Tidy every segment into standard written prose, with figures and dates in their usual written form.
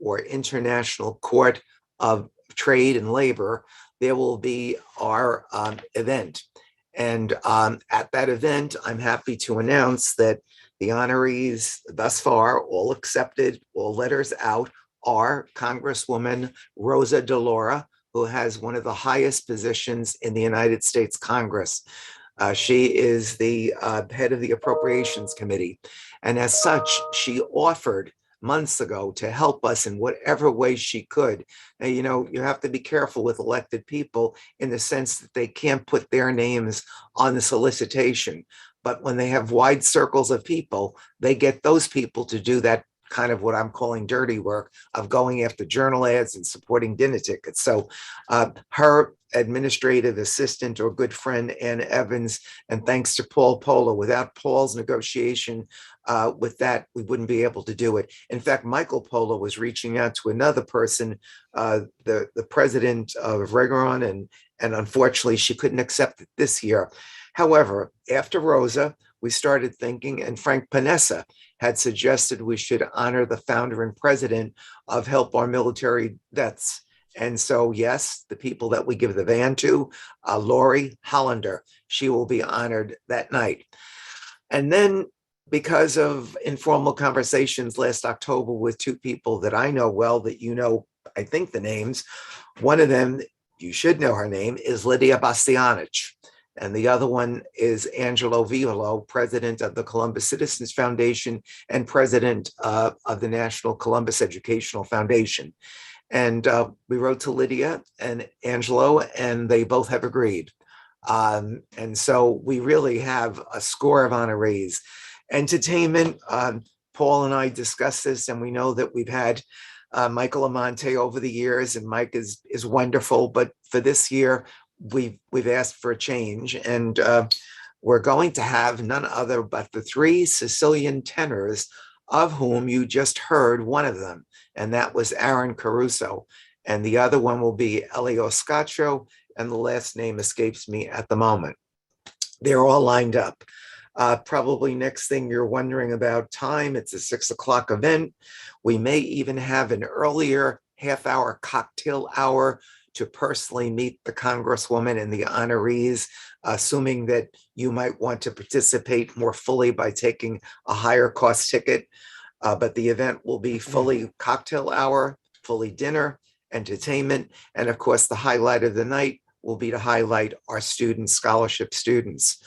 or International Court of Trade and Labor, there will be our event. And at that event, I'm happy to announce that the honorees thus far, all accepted, all letters out, are Congresswoman Rosa DeLauro, who has one of the highest positions in the United States Congress. She is the head of the Appropriations Committee. And as such, she offered months ago to help us in whatever way she could. Now, you have to be careful with elected people in the sense that they can't put their names on the solicitation. But when they have wide circles of people, they get those people to do that kind of what I'm calling dirty work of going after journal ads and supporting dinner tickets. So her administrative assistant or good friend, Ann Evans, and thanks to Paul Polo, without Paul's negotiation with that, we wouldn't be able to do it. In fact, Michael Polo was reaching out to another person, the president of Regeron, and unfortunately she couldn't accept it this year. However, after Rosa, we started thinking, and Frank Panessa had suggested we should honor the founder and president of Help Our Military Vets. And so, yes, the people that we give the van to, Lori Hollander, she will be honored that night. And then, because of informal conversations last October with two people that I know well, that I think the names, one of them, you should know her name, is Lydia Bastianich. And the other one is Angelo Vivolo, president of the Columbus Citizens Foundation and president of the National Columbus Educational Foundation. And we wrote to Lydia and Angelo, and they both have agreed. And so we really have a score of honorees. Entertainment, Paul and I discussed this, and we know that we've had Michael Amante over the years, and Mike is wonderful. But for this year, we've asked for a change, and we're going to have none other but the three Sicilian tenors, of whom you just heard one of them, and that was Aaron Caruso, and the other one will be Elio Scaccio, and the last name escapes me at the moment. They're all lined up. Probably next thing you're wondering about time, it's a 6 o'clock event. We may even have an earlier half-hour cocktail hour to personally meet the Congresswoman and the honorees, assuming that you might want to participate more fully by taking a higher cost ticket. But the event will be fully cocktail hour, fully dinner, entertainment, and of course, the highlight of the night will be to highlight our students, scholarship students.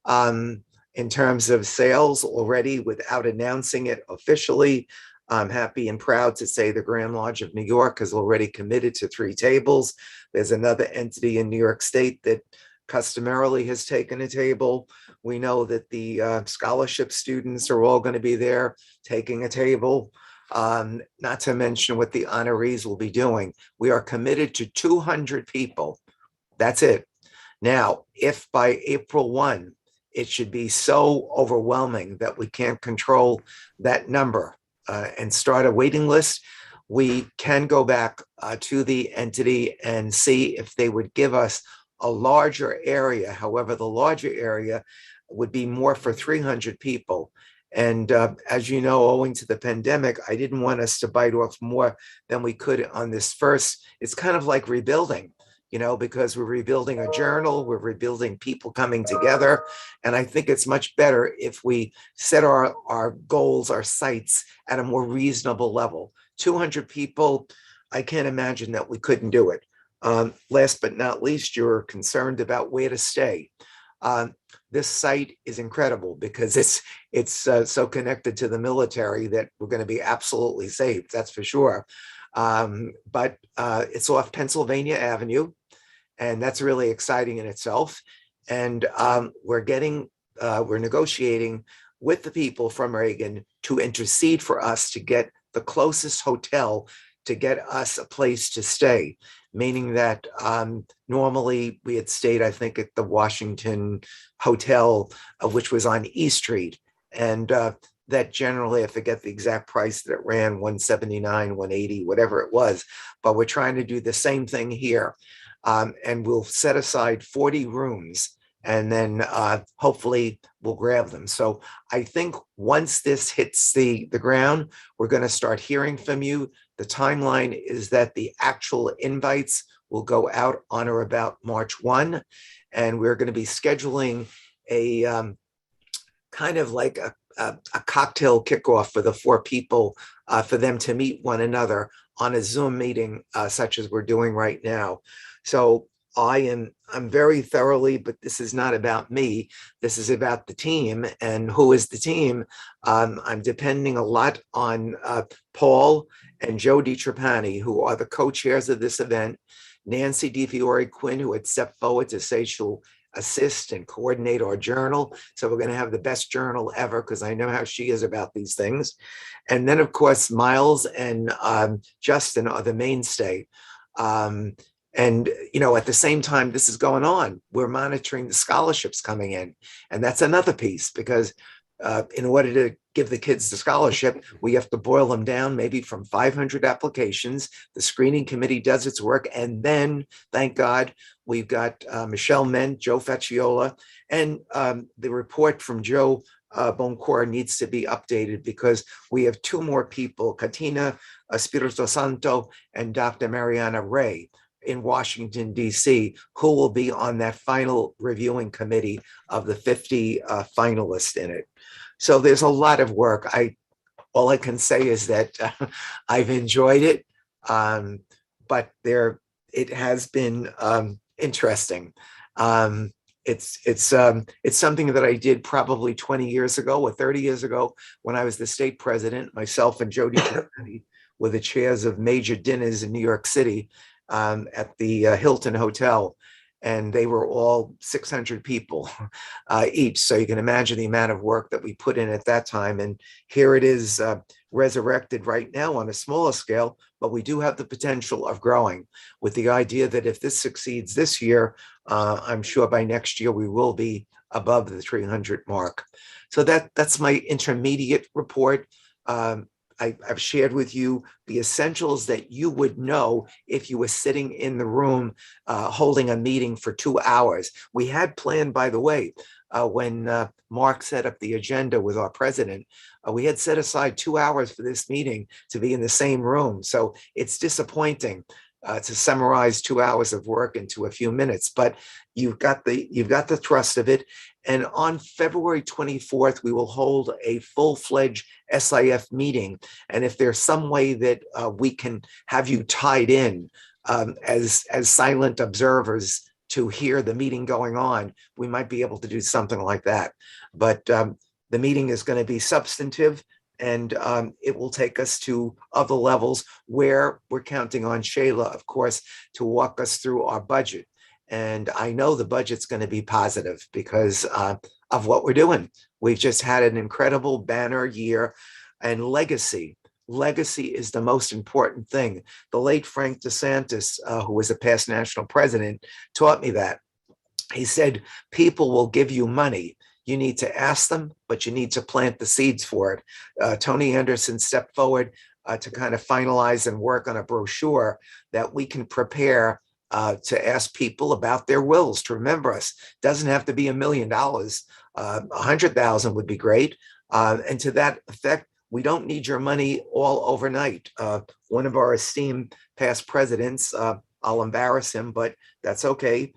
In terms of sales, already without announcing it officially, I'm happy and proud to say the Grand Lodge of New York has already committed to 3 tables. There's another entity in New York State that customarily has taken a table. We know that the scholarship students are all going to be there taking a table, not to mention what the honorees will be doing. We are committed to 200 people. That's it. Now, if by April 1, it should be so overwhelming that we can't control that number, and start a waiting list, we can go back to the entity and see if they would give us a larger area. However, the larger area would be more for 300 people. And as you know, owing to the pandemic, I didn't want us to bite off more than we could on this first. It's kind of like rebuilding, because we're rebuilding a journal, we're rebuilding people coming together. And I think it's much better if we set our goals, our sights at a more reasonable level. 200 people, I can't imagine that we couldn't do it. Last but not least, you're concerned about where to stay. This site is incredible because it's so connected to the military that we're going to be absolutely safe, that's for sure. But it's off Pennsylvania Avenue, and that's really exciting in itself. And we're negotiating with the people from Reagan to intercede for us to get the closest hotel to get us a place to stay, meaning that normally we had stayed, I think, at the Washington Hotel, which was on E Street. And that generally, I forget the exact price that it ran, 179, 180, whatever it was. But we're trying to do the same thing here. And we'll set aside 40 rooms, and then hopefully we'll grab them. So I think once this hits the ground, we're going to start hearing from you. The timeline is that the actual invites will go out on or about March 1, and we're going to be scheduling a kind of like a cocktail kickoff for the four people, for them to meet one another on a Zoom meeting, such as we're doing right now. So I'm very thoroughly, but this is not about me. This is about the team. And who is the team? I'm depending a lot on Paul and Joe DiTrapani, who are the co-chairs of this event. Nancy DiFiore Quinn, who had stepped forward to say she'll assist and coordinate our journal. So we're going to have the best journal ever, because I know how she is about these things. And then, of course, Miles and Justin are the mainstay. And, you know, at the same time this is going on, we're monitoring the scholarships coming in. And that's another piece, because in order to give the kids the scholarship, we have to boil them down maybe from 500 applications. The screening committee does its work. And then, thank God, we've got Michelle Ment, Joe Facciola, and the report from Joe Boncour needs to be updated, because we have two more people, Katina Espirito Santo and Dr. Mariana Ray, in Washington, D.C., who will be on that final reviewing committee of the 50 finalists in it. So there's a lot of work. All I can say is that I've enjoyed it, but it has been interesting. It's something that I did probably 20 years ago or 30 years ago when I was the state president. Myself and Jody were the chairs of major dinners in New York City, at the Hilton Hotel, and they were all 600 people each. So you can imagine the amount of work that we put in at that time. And here it is, resurrected right now on a smaller scale, but we do have the potential of growing, with the idea that if this succeeds this year, I'm sure by next year we will be above the 300 mark. So that's my intermediate report. I've shared with you the essentials that you would know if you were sitting in the room holding a meeting for 2 hours. We had planned, by the way, when Mark set up the agenda with our president, we had set aside 2 hours for this meeting to be in the same room. So it's disappointing to summarize 2 hours of work into a few minutes, but you've got the thrust of it. And on February 24th, we will hold a full-fledged SIF meeting. And if there's some way that we can have you tied in as silent observers to hear the meeting going on, we might be able to do something like that. But the meeting is going to be substantive, and it will take us to other levels where we're counting on Shayla, of course, to walk us through our budget. And I know the budget's going to be positive because of what we're doing. We've just had an incredible banner year, and legacy. Legacy is the most important thing. The late Frank DeSantis, who was a past national president, taught me that. He said, people will give you money. You need to ask them, but you need to plant the seeds for it. Tony Anderson stepped forward to kind of finalize and work on a brochure that we can prepare to ask people about their wills to remember us. Doesn't have to be $1 million. 100,000 would be great. And to that effect, we don't need your money all overnight. One of our esteemed past presidents, I'll embarrass him, but that's okay.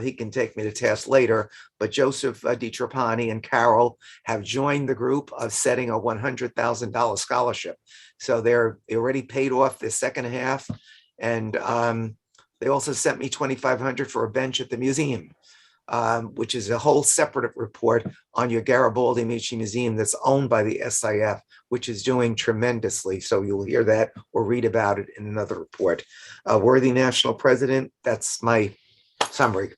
He can take me to task later. But Joseph DiTrapani and Carol have joined the group of setting a $100,000 scholarship. So they already paid off the second half. And they also sent me $2,500 for a bench at the museum, which is a whole separate report on your Garibaldi Amici Museum that's owned by the SIF, which is doing tremendously. So you'll hear that or read about it in another report. Worthy National President, that's my summary.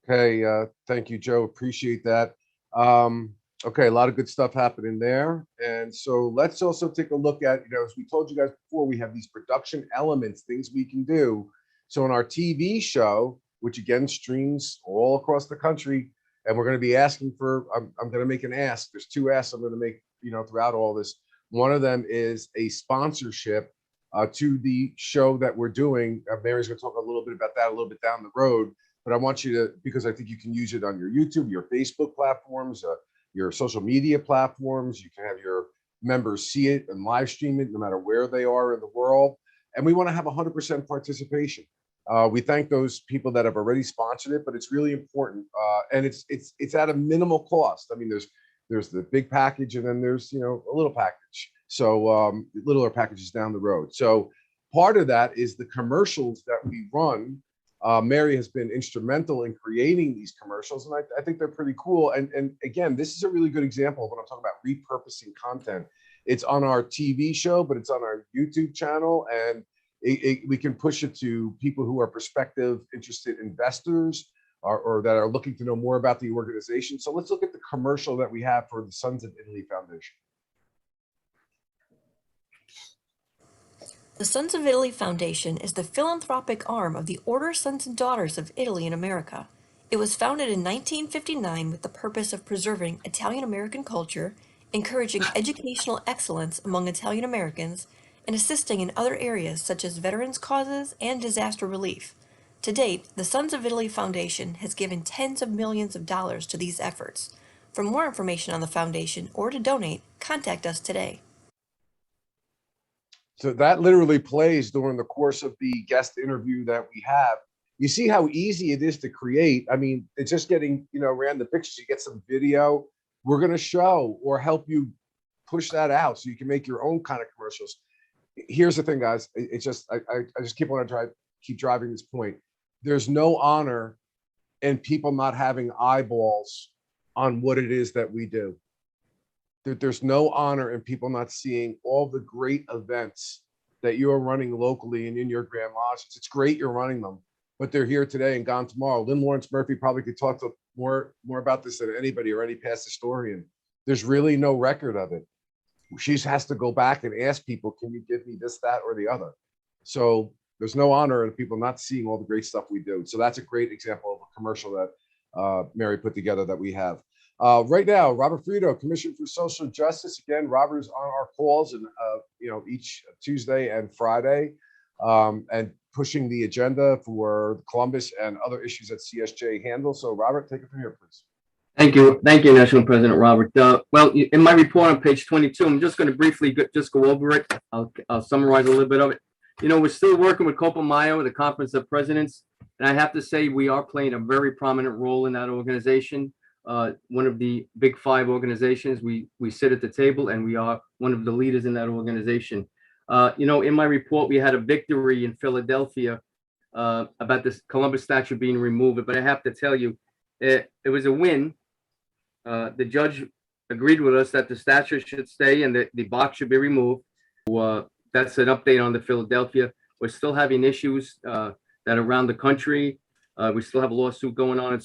Okay, thank you, Joe. Appreciate that. Okay, a lot of good stuff happening there. And so let's also take a look at, as we told you guys before, we have these production elements, things we can do. So in our TV show, which again streams all across the country, and we're going to be asking for, I'm going to make an ask. There's 2 asks I'm going to make, throughout all this. One of them is a sponsorship to the show that we're doing. Mary's going to talk a little bit about that a little bit down the road, but I want you to, because I think you can use it on your YouTube, your Facebook platforms, your social media platforms. You can have your, members see it and live stream it, no matter where they are in the world. And we want to have 100% participation. We thank those people that have already sponsored it, but it's really important, and it's at a minimal cost. I mean, there's the big package, and then there's a little package. So littler packages down the road. So part of that is the commercials that we run. Mary has been instrumental in creating these commercials, and I think they're pretty cool. And again, this is a really good example of what I'm talking about, repurposing content. It's on our TV show, but it's on our YouTube channel, and we can push it to people who are prospective, interested investors, or that are looking to know more about the organization. So let's look at the commercial that we have for the Sons of Italy Foundation. The Sons of Italy Foundation is the philanthropic arm of the Order Sons and Daughters of Italy in America. It was founded in 1959 with the purpose of preserving Italian-American culture, encouraging educational excellence among Italian Americans, and assisting in other areas such as veterans' causes and disaster relief. To date, the Sons of Italy Foundation has given tens of millions of dollars to these efforts. For more information on the foundation or to donate, contact us today. So that literally plays during the course of the guest interview that we have. You see how easy it is to create. I mean, it's just getting, random pictures. You get some video. We're going to show or help you push that out so you can make your own kind of commercials. Here's the thing, guys. It's just, I just keep driving this point. There's no honor in people not having eyeballs on what it is that we do. There's no honor in people not seeing all the great events that you're running locally and in your Grand Lodges. It's great you're running them, but they're here today and gone tomorrow. Lynn Lawrence Murphy probably could talk to more about this than anybody or any past historian. There's really no record of it. She has to go back and ask people, can you give me this, that, or the other? So there's no honor in people not seeing all the great stuff we do. So that's a great example of a commercial that Mary put together that we have. Right now, Robert Frito, Commission for Social Justice. Again, Robert is on our calls and each Tuesday and Friday, and pushing the agenda for Columbus and other issues that CSJ handles. So, Robert, take it from here, please. Thank you, National President Robert. Well, in my report on page 22, I'm just going to briefly just go over it. I'll summarize a little bit of it. We're still working with Copa Mayo, the Conference of Presidents, and I have to say we are playing a very prominent role in that organization. One of the big five organizations. We sit at the table, and we are one of the leaders in that organization. In my report, we had a victory in Philadelphia about this Columbus statue being removed, but I have to tell you, it was a win. The judge agreed with us that the statue should stay and the box should be removed. That's an update on the Philadelphia. We're still having issues that around the country. We still have a lawsuit going on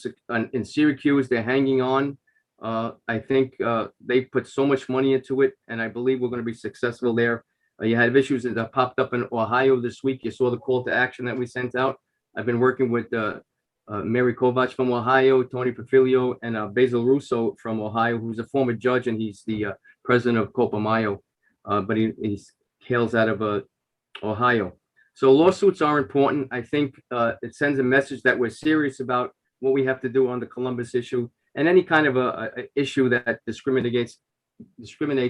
in Syracuse. They're hanging on. I think they put so much money into it, and I believe we're going to be successful there. You had issues that popped up in Ohio this week. You saw the call to action that we sent out. I've been working with Mary Kovach from Ohio, Tony Perfilio, and Basil Russo from Ohio, who's a former judge, and he's the president of Copa Mayo, but he hails out of Ohio. So lawsuits are important. I think it sends a message that we're serious about what we have to do on the Columbus issue and any kind of a issue that discriminates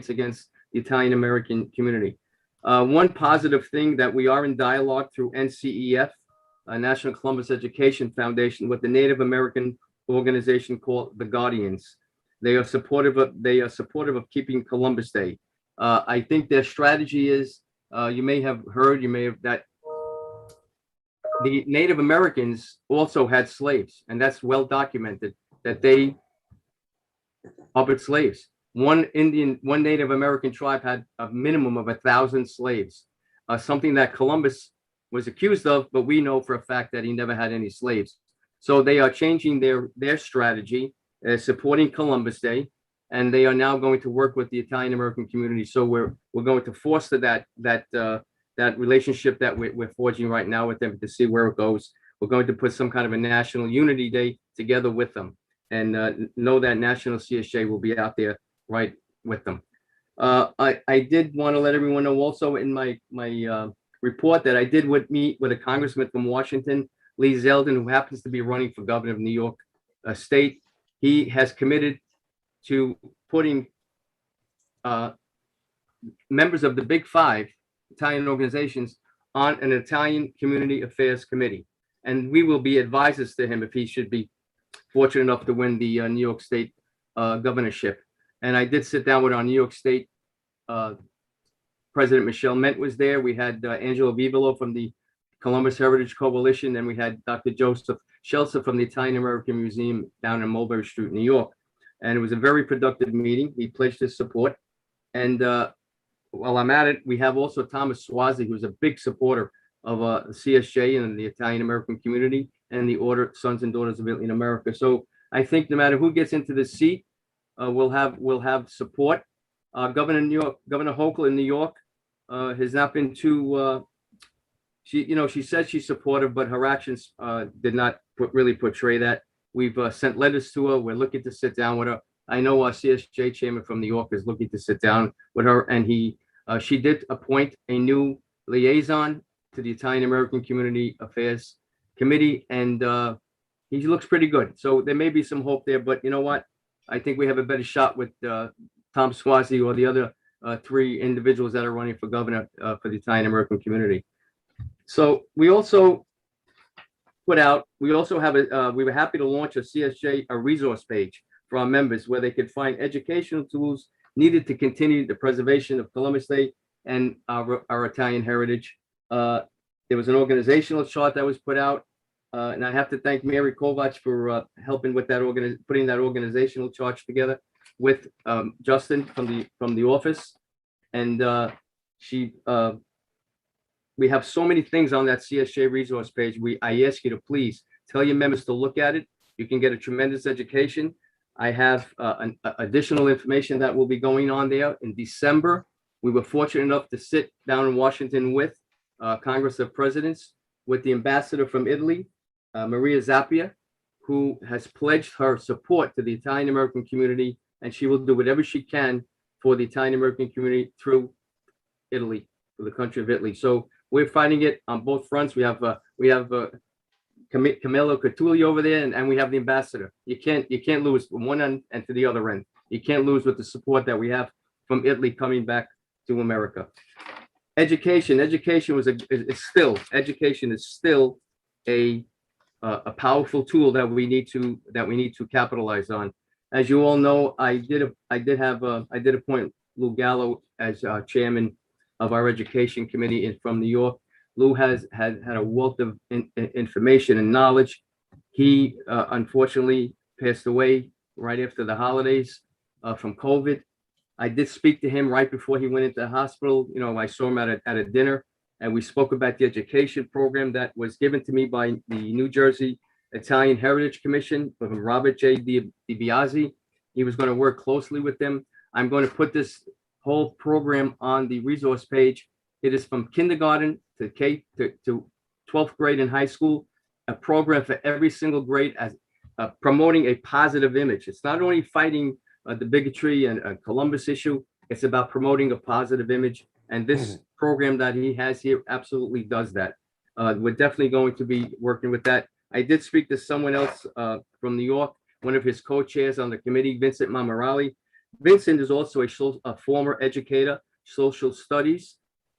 against the Italian American community. One positive thing that we are in dialogue through NCEF, National Columbus Education Foundation, with the Native American organization called the Guardians. They are supportive of keeping Columbus Day. I think their strategy is, you may have heard, that the Native Americans also had slaves, and that's well documented that they harbored slaves. One Native American tribe had a minimum of 1,000 slaves, something that Columbus was accused of, but we know for a fact that he never had any slaves. So they are changing their strategy, supporting Columbus Day, and they are now going to work with the Italian American community. So we're going to foster that relationship that we're forging right now with them to see where it goes. We're going to put some kind of a National Unity Day together with them, and know that National CSJ will be out there right with them. I did want to let everyone know also in my report that I did meet with a congressman from Washington, Lee Zeldin, who happens to be running for governor of New York State. He has committed to putting members of the Big Five Italian organizations on an Italian Community Affairs Committee. And we will be advisors to him if he should be fortunate enough to win the New York State governorship. And I did sit down with our New York State President Michelle Ment was there. We had Angelo Vivolo from the Columbus Heritage Coalition, and we had Dr. Joseph Shelser from the Italian American Museum down in Mulberry Street, New York. And it was a very productive meeting. He pledged his support. And while I'm at it, we have also Thomas Swazi, who's a big supporter of CSJ and the Italian American community and the Order Sons and Daughters of Italy in America. So I think no matter who gets into this seat, we'll have support. Governor Hochul in New York has not been too. She said she's supportive, but her actions did not really portray that. We've sent letters to her. We're looking to sit down with her. I know our CSJ chairman from New York is looking to sit down with her, and she did appoint a new liaison to the Italian American Community Affairs Committee, and he looks pretty good. So there may be some hope there, but you know what? I think we have a better shot with Tom Swazi or the other three individuals that are running for governor for the Italian American community. So we also we were happy to launch a resource page for our members where they could find educational tools needed to continue the preservation of Columbus Day and our Italian heritage. There was an organizational chart that was put out, and I have to thank Mary Kovac for helping with that putting that organizational chart together with Justin from the office, and we have so many things on that CSJ resource page. I ask you to please tell your members to look at it. You can get a tremendous education. I have additional information that will be going on there in December. We were fortunate enough to sit down in Washington with Congress of Presidents, with the ambassador from Italy, Maria Zappia, who has pledged her support to the Italian American community, and she will do whatever she can for the Italian American community through Italy, for the country of Italy. So we're fighting it on both fronts. We have Camillo Catulli over there, and we have the ambassador. You can't lose from one end and to the other end. You can't lose with the support that we have from Italy coming back to America. Education is still a powerful tool that we need to capitalize on. As you all know, I did appoint Lou Gallo as chairman of our education committee from New York. Lou has had a wealth of information and knowledge. He unfortunately passed away right after the holidays from COVID. I did speak to him right before he went into the hospital. I saw him at a dinner, and we spoke about the education program that was given to me by the New Jersey Italian Heritage Commission from Robert J. DiBiase. He was going to work closely with them. I'm going to put this whole program on the resource page. It is from kindergarten to 12th grade in high school, a program for every single grade as promoting a positive image. It's not only fighting the bigotry and Columbus issue, it's about promoting a positive image. And this program that he has here absolutely does that. We're definitely going to be working with that. I did speak to someone else from New York, one of his co-chairs on the committee, Vincent Mamarali. Vincent is also a former educator, social studies.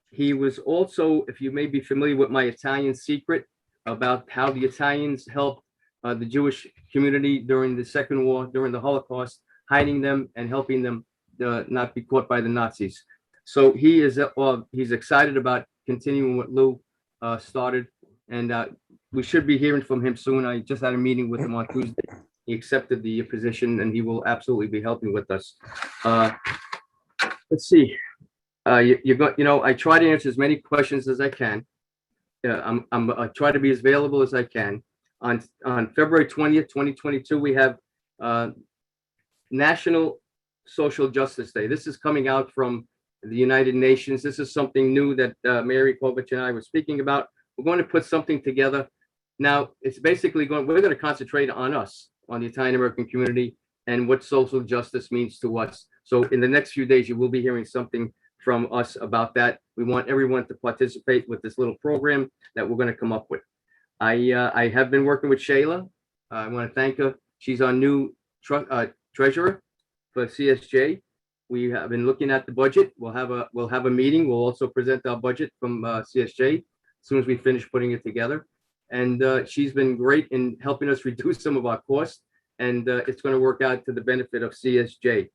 He was also, if you may be familiar with my Italian secret, about how the Italians helped the Jewish community during the Second War, during the Holocaust, hiding them and helping them not be caught by the Nazis. So he's excited about continuing what Lou started, and we should be hearing from him soon. I just had a meeting with him on Tuesday. He accepted the position, and he will absolutely be helping with us. Let's see. I try to answer as many questions as I can. I try to be as available as I can. On February 20th, 2022, we have National Social Justice Day. This is coming out from the United Nations. This is something new that Mary Kovac and I were speaking about. We're going to put something together. Now, it's basically we're going to concentrate on us, on the Italian American community, and what social justice means to us. So in the next few days, you will be hearing something from us about that. We want everyone to participate with this little program that we're going to come up with. I have been working with Shayla. I want to thank her. She's our new treasurer for CSJ. We have been looking at the budget. We'll have a meeting. We'll also present our budget from CSJ as soon as we finish putting it together. And she's been great in helping us reduce some of our costs, and it's going to work out to the benefit of CSJ.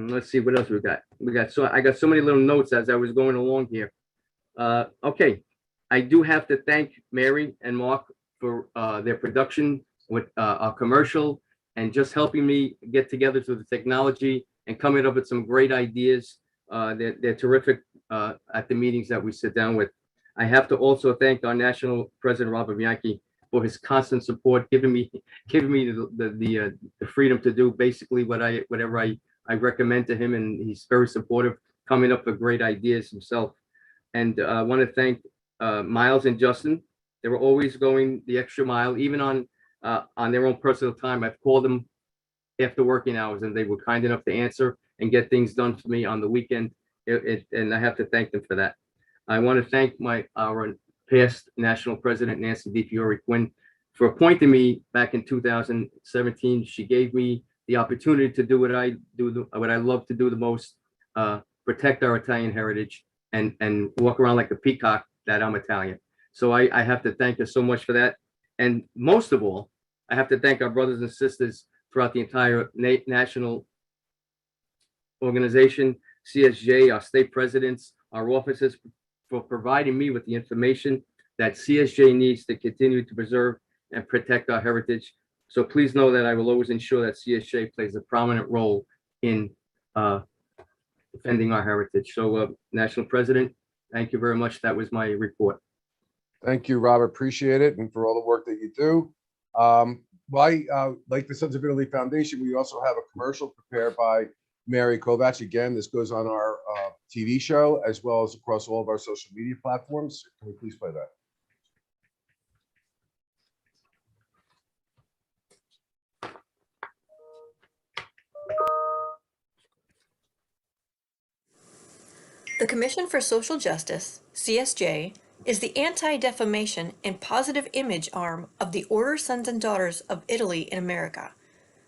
Let's see what else we got. I got so many little notes as I was going along here. Okay, I do have to thank Mary and Mark for their production with our commercial and just helping me get together to the technology and coming up with some great ideas. They're terrific at the meetings that we sit down with. I have to also thank our national president, Robert Bianchi, for his constant support, giving me the freedom to do basically whatever I recommend to him, and he's very supportive, coming up with great ideas himself. And I want to thank Miles and Justin. They were always going the extra mile, even on their own personal time. I've called them after working hours, and they were kind enough to answer and get things done for me on the weekend. And I have to thank them for that. I want to thank our past national president, Nancy DiFiore Quinn, for appointing me back in 2017. She gave me the opportunity to do what I love to do the most, protect our Italian heritage and walk around like a peacock that I'm Italian. So I have to thank her so much for that. And most of all, I have to thank our brothers and sisters throughout the entire national organization, CSJ, our state presidents, our officers, for providing me with the information that CSJ needs to continue to preserve and protect our heritage. So please know that I will always ensure that CSJ plays a prominent role in defending our heritage. So National President, thank you very much. That was my report. Thank you, Robert. Appreciate it, and for all the work that you do. Like the Sons of Italy Foundation, we also have a commercial prepared by Mary Kovacs. Again, this goes on our TV show as well as across all of our social media platforms. Can we please play that? The Commission for Social Justice, CSJ, is the anti-defamation and positive image arm of the Order Sons and Daughters of Italy in America.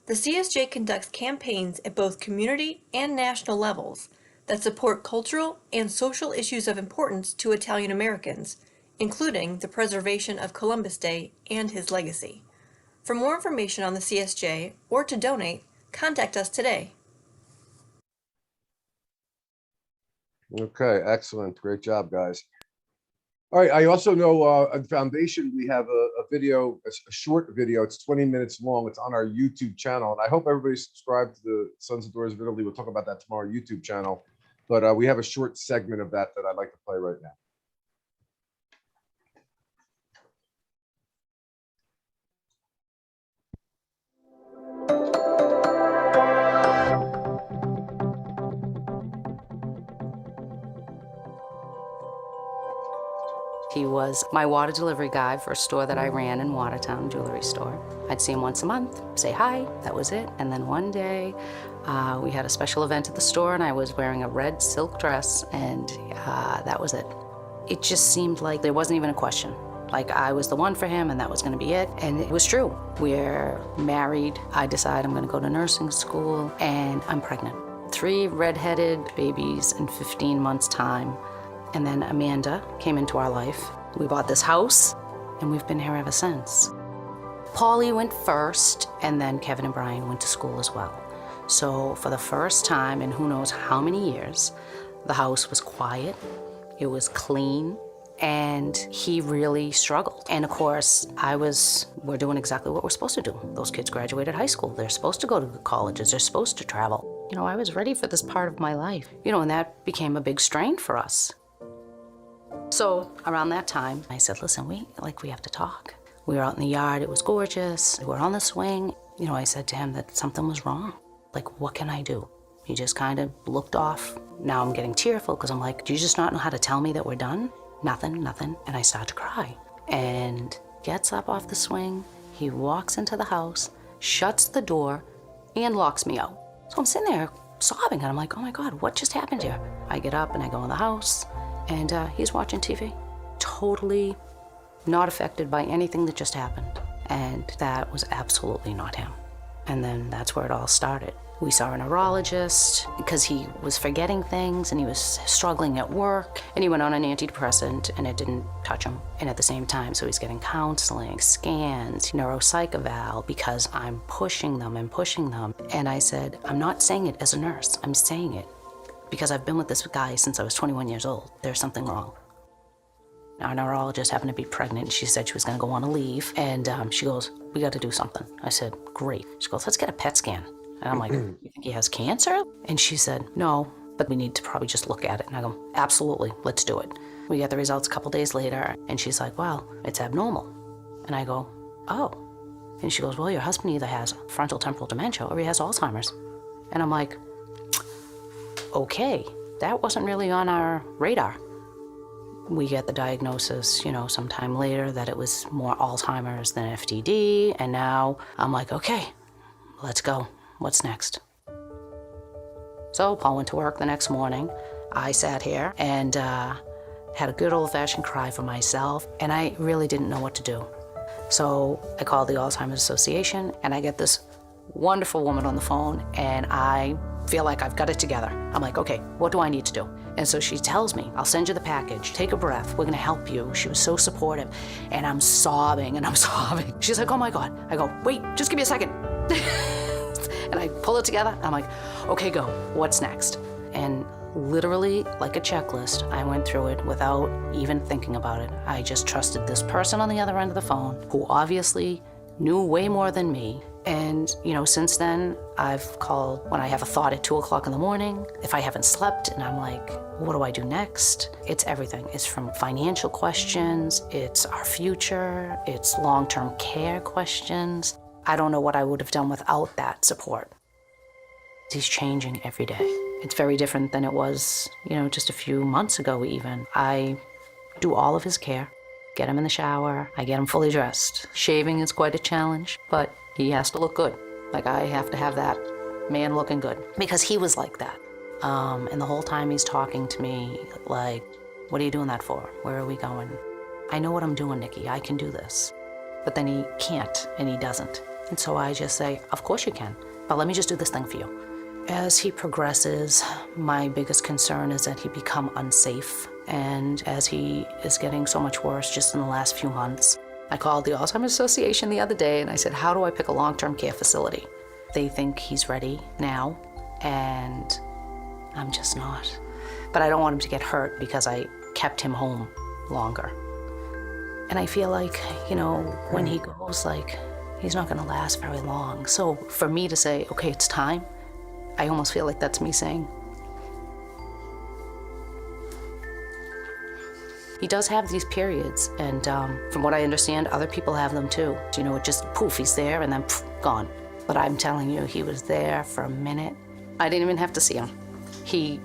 The CSJ conducts campaigns at both community and national levels that support cultural and social issues of importance to Italian Americans, including the preservation of Columbus Day and his legacy. For more information on the CSJ or to donate, contact us today. Okay, excellent. Great job, guys. All right, I also know at the foundation, we have a video, a short video. It's 20 minutes long. It's on our YouTube channel. And I hope everybody's subscribed to the Sons and Daughters of Italy. We'll talk about that tomorrow, YouTube channel. But we have a short segment of that I'd like to play right now. He was my water delivery guy for a store that I ran in Watertown, jewelry store. I'd see him once a month, say hi, that was it. And then one day, we had a special event at the store and I was wearing a red silk dress and that was it. It just seemed like there wasn't even a question. Like I was the one for him and that was gonna be it. And it was true. We're married. I decide I'm gonna go to nursing school and I'm pregnant. 3 redheaded babies in 15 months' time. And then Amanda came into our life. We bought this house, and we've been here ever since. Paulie went first, and then Kevin and Brian went to school as well. So for the first time in who knows how many years, the house was quiet, it was clean, and he really struggled. And of course, we're doing exactly what we're supposed to do. Those kids graduated high school. They're supposed to go to colleges. They're supposed to travel. You know, I was ready for this part of my life. You know, and that became a big strain for us. So around that time, I said, listen, we have to talk. We were out in the yard, it was gorgeous. We were on the swing. You know, I said to him that something was wrong. Like, what can I do? He just kind of looked off. Now I'm getting tearful because I'm like, do you just not know how to tell me that we're done? Nothing. And I start to cry. And gets up off the swing, he walks into the house, shuts the door, and locks me out. So I'm sitting there sobbing, and I'm like, oh my God, what just happened here? I get up and I go in the house. And he's watching TV, totally not affected by anything that just happened. And that was absolutely not him. And then that's where it all started. We saw a neurologist because he was forgetting things and he was struggling at work. And he went on an antidepressant and it didn't touch him. And at the same time, so he's getting counseling, scans, neuropsych eval, because I'm pushing them and pushing them. And I said, I'm not saying it as a nurse. I'm saying it because I've been with this guy since I was 21 years old. There's something wrong. Our neurologist happened to be pregnant. She said she was going to go on a leave. And she goes, we got to do something. I said, great. She goes, let's get a PET scan. And I'm like, you think he has cancer? And she said, no, but we need to probably just look at it. And I go, absolutely, let's do it. We got the results a couple days later. And she's like, well, it's abnormal. And I go, oh. And she goes, well, your husband either has frontal temporal dementia or he has Alzheimer's. And I'm like, okay, that wasn't really on our radar. We get the diagnosis, sometime later that it was more Alzheimer's than FTD. And now I'm like, okay, let's go. What's next? So Paul went to work the next morning. I sat here and had a good old-fashioned cry for myself, and I really didn't know what to do. So I called the Alzheimer's Association, and I get this wonderful woman on the phone, and I feel like I've got it together. I'm like, okay, what do I need to do? And so she tells me, I'll send you the package, take a breath, we're gonna help you. She was so supportive, and I'm sobbing, and I'm sobbing. She's like, oh my God. I go, wait, just give me a second. And I pull it together. I'm like, okay, go. What's next? And literally, like a checklist, I went through it without even thinking about it. I just trusted this person on the other end of the phone who obviously knew way more than me. And, since then, I've called when I have a thought at 2 o'clock in the morning, if I haven't slept, and I'm like, what do I do next? It's everything. It's from financial questions, it's our future, it's long-term care questions. I don't know what I would have done without that support. He's changing every day. It's very different than it was, just a few months ago even. I do all of his care, get him in the shower, I get him fully dressed. Shaving is quite a challenge, but he has to look good. Like, I have to have that man looking good because he was like that. And the whole time he's talking to me like, what are you doing that for? Where are we going? I know what I'm doing, Nikki, I can do this. But then he can't, and he doesn't. And so I just say, of course you can, but let me just do this thing for you. As he progresses, my biggest concern is that he become unsafe. And as he is getting so much worse just in the last few months, I called the Alzheimer's Association the other day and I said, how do I pick a long-term care facility? They think he's ready now, and I'm just not. But I don't want him to get hurt because I kept him home longer. And I feel like, when he goes, he's not gonna last very long. So for me to say, okay, it's time, I almost feel like that's me saying. He does have these periods, and from what I understand, other people have them too. It just poof, he's there and then poof, gone. But I'm telling you, he was there for a minute. I didn't even have to see him. He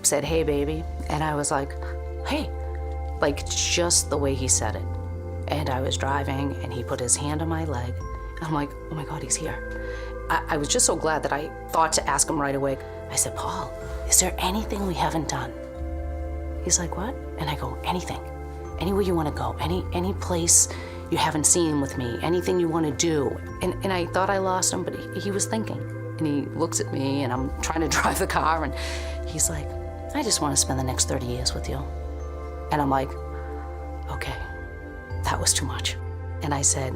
said, hey, baby. And I was like, hey, just the way he said it. And I was driving and he put his hand on my leg. I'm like, oh my God, he's here. I was just so glad that I thought to ask him right away. I said, Paul, is there anything we haven't done? He's like, what? And I go, anything. Anywhere you want to go, any place you haven't seen with me, anything you want to do. And I thought I lost him, but he was thinking. And he looks at me and I'm trying to drive the car and he's like, I just want to spend the next 30 years with you. And I'm like, okay, that was too much. And I said,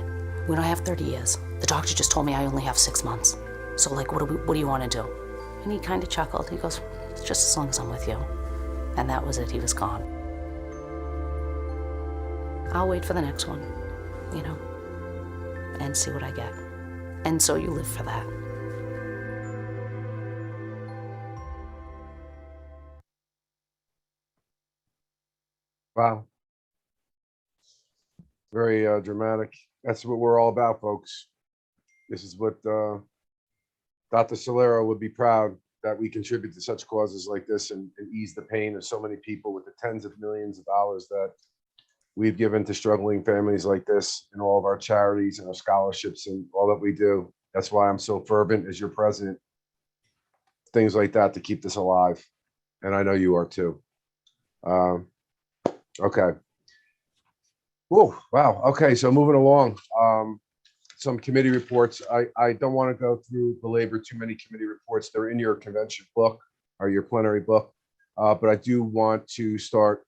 we don't have 30 years. The doctor just told me I only have 6 months. So what do you want to do? And he kind of chuckled. He goes, it's just as long as I'm with you. And that was it, he was gone. I'll wait for the next one, and see what I get. And so you live for that. Wow. Very dramatic. That's what we're all about, folks. This is what Dr. Solero would be proud that we contribute to such causes like this and ease the pain of so many people with the tens of millions of dollars that we've given to struggling families like this in all of our charities and our scholarships and all that we do. That's why I'm so fervent as your president. Things like that to keep this alive. And I know you are too. Okay. Oh, wow. Okay. So moving along. some committee reports. I don't want to go through belabor too many committee reports. They're in your convention book or your plenary book. But I do want to start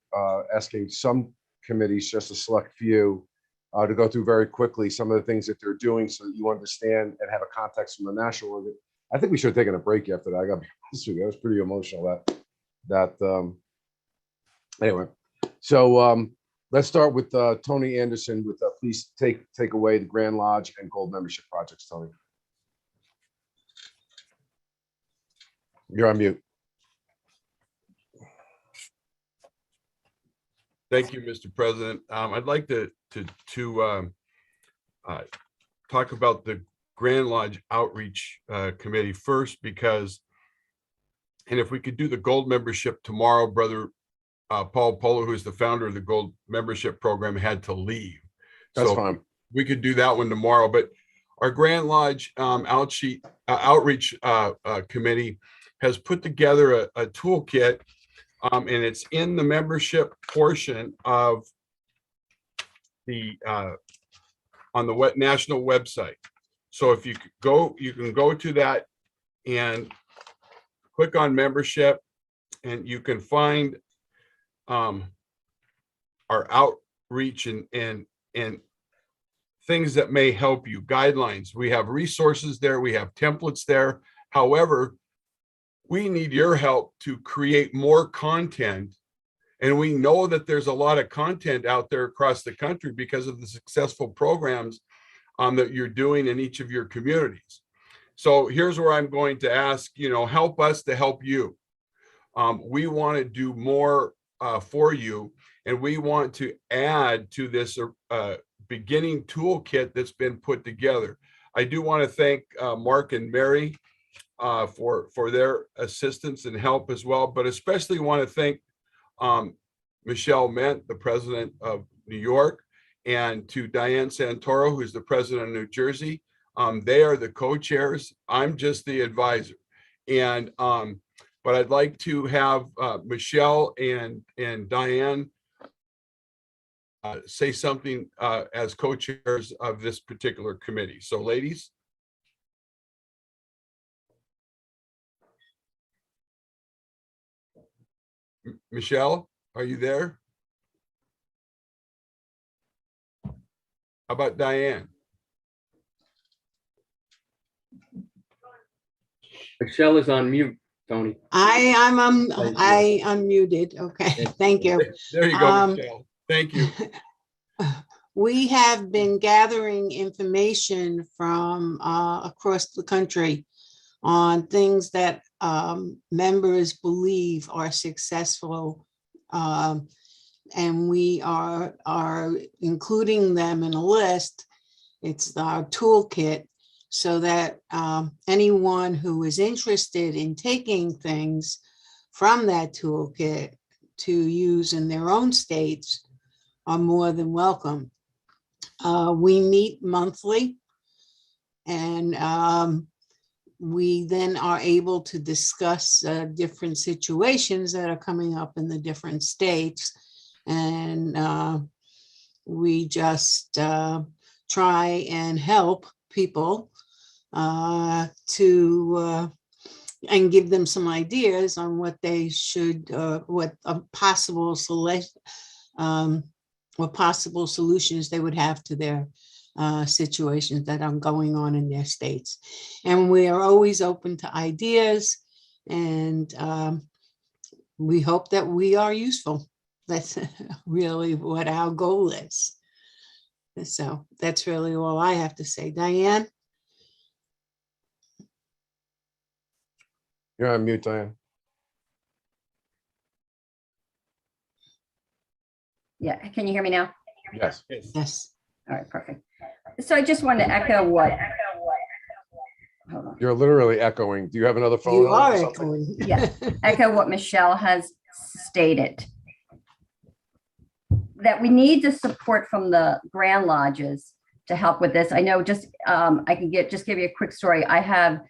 asking some committees, just a select few, to go through very quickly some of the things that they're doing so that you understand and have a context from the national organ. I think we should have taken a break after that. I got to be honest with you. That was pretty emotional. Anyway, so let's start with Tony Anderson with please take away the Grand Lodge and Gold membership projects, Tony. You're on mute. Thank you, Mr. President. I'd like to talk about the Grand Lodge Outreach Committee first, because, and if we could do the gold membership tomorrow, Brother Paul Polo, who's the founder of the gold membership program, had to leave. That's so fine. We could do that one tomorrow, but our Grand Lodge Outreach Committee has put together a toolkit, and it's in the membership portion of the on the national website. So if you can go to that and click on membership, and you can find our outreach and things that may help you, guidelines. We have resources there, we have templates there. However, we need your help to create more content. And we know that there's a lot of content out there across the country because of the successful programs that you're doing in each of your communities. So here's where I'm going to ask, help us to help you. We want to do more for you, and we want to add to this beginning toolkit that's been put together. I do want to thank Mark and Mary for their assistance and help as well, but especially want to thank Michelle Ment, the president of New York, and to Diane Santoro, who's the president of New Jersey. They are the co-chairs. I'm just the advisor. And but I'd like to have Michelle and Diane say something as co-chairs of this particular committee. So ladies. Michelle, are you there? How about Diane? Michelle is on mute, Tony. I unmuted. Okay, thank you. There you go, Michelle. Thank you. We have been gathering information from across the country on things that members believe are successful, and we are including them in a list. It's our toolkit, so that anyone who is interested in taking things from that toolkit to use in their own states are more than welcome. We meet monthly, and we then are able to discuss different situations that are coming up in the different states. And we just try and help people and give them some ideas on what they should, what possible solutions they would have to their situations that are going on in their states. And we are always open to ideas, and we hope that we are useful. That's really what our goal is. So that's really all I have to say. Diane? You're on mute, Diane. Yeah, can you hear me now? Yes. Yes. All right, perfect. So I just wanted to echo what. Hold on. You're literally echoing. Do you have another phone? You are or something? echoing. Yeah, echo what Michelle has stated. That we need the support from the Grand Lodges to help with this. I know just, I can just give you a quick story. I have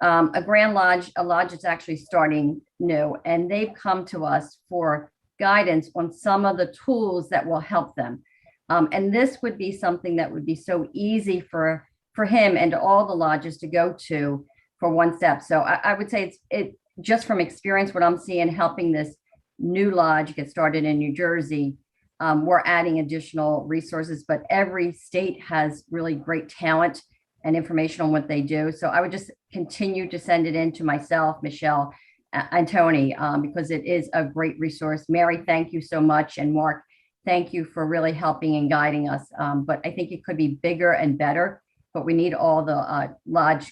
a Grand Lodge, a lodge that's actually starting new, and they've come to us for guidance on some of the tools that will help them. And this would be something that would be so easy for for him and all the lodges to go to for one step. So I would say it just from experience, what I'm seeing, helping this new lodge get started in New Jersey. We're adding additional resources, but every state has really great talent and information on what they do. So I would just continue to send it in to myself, Michelle, and Tony, because it is a great resource. Mary, thank you so much. And Mark, thank you for really helping and guiding us. But I think it could be bigger and better, but we need all the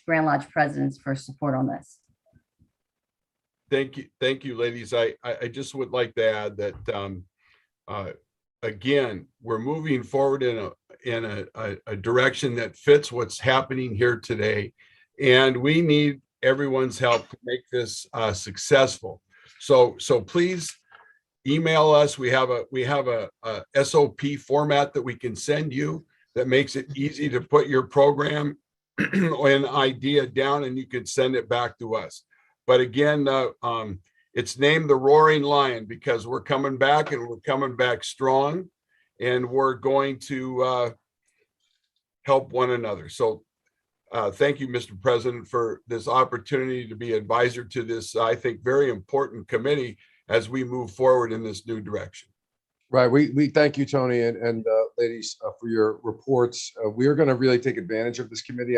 Grand Lodge presidents for support on this. Thank you, ladies. I just would like to add that again, we're moving forward in a direction that fits what's happening here today, and we need everyone's help to make this successful. So please email us. We have a SOP format that we can send you that makes it easy to put your program and idea down, and you can send it back to us. But again, it's named the Roaring Lion because we're coming back, and we're coming back strong, and we're going to help one another. So thank you, Mr. President, for this opportunity to be advisor to this, I think, very important committee as we move forward in this new direction. Right. We thank you, Tony, and ladies, for your reports. We are going to really take advantage of this committee.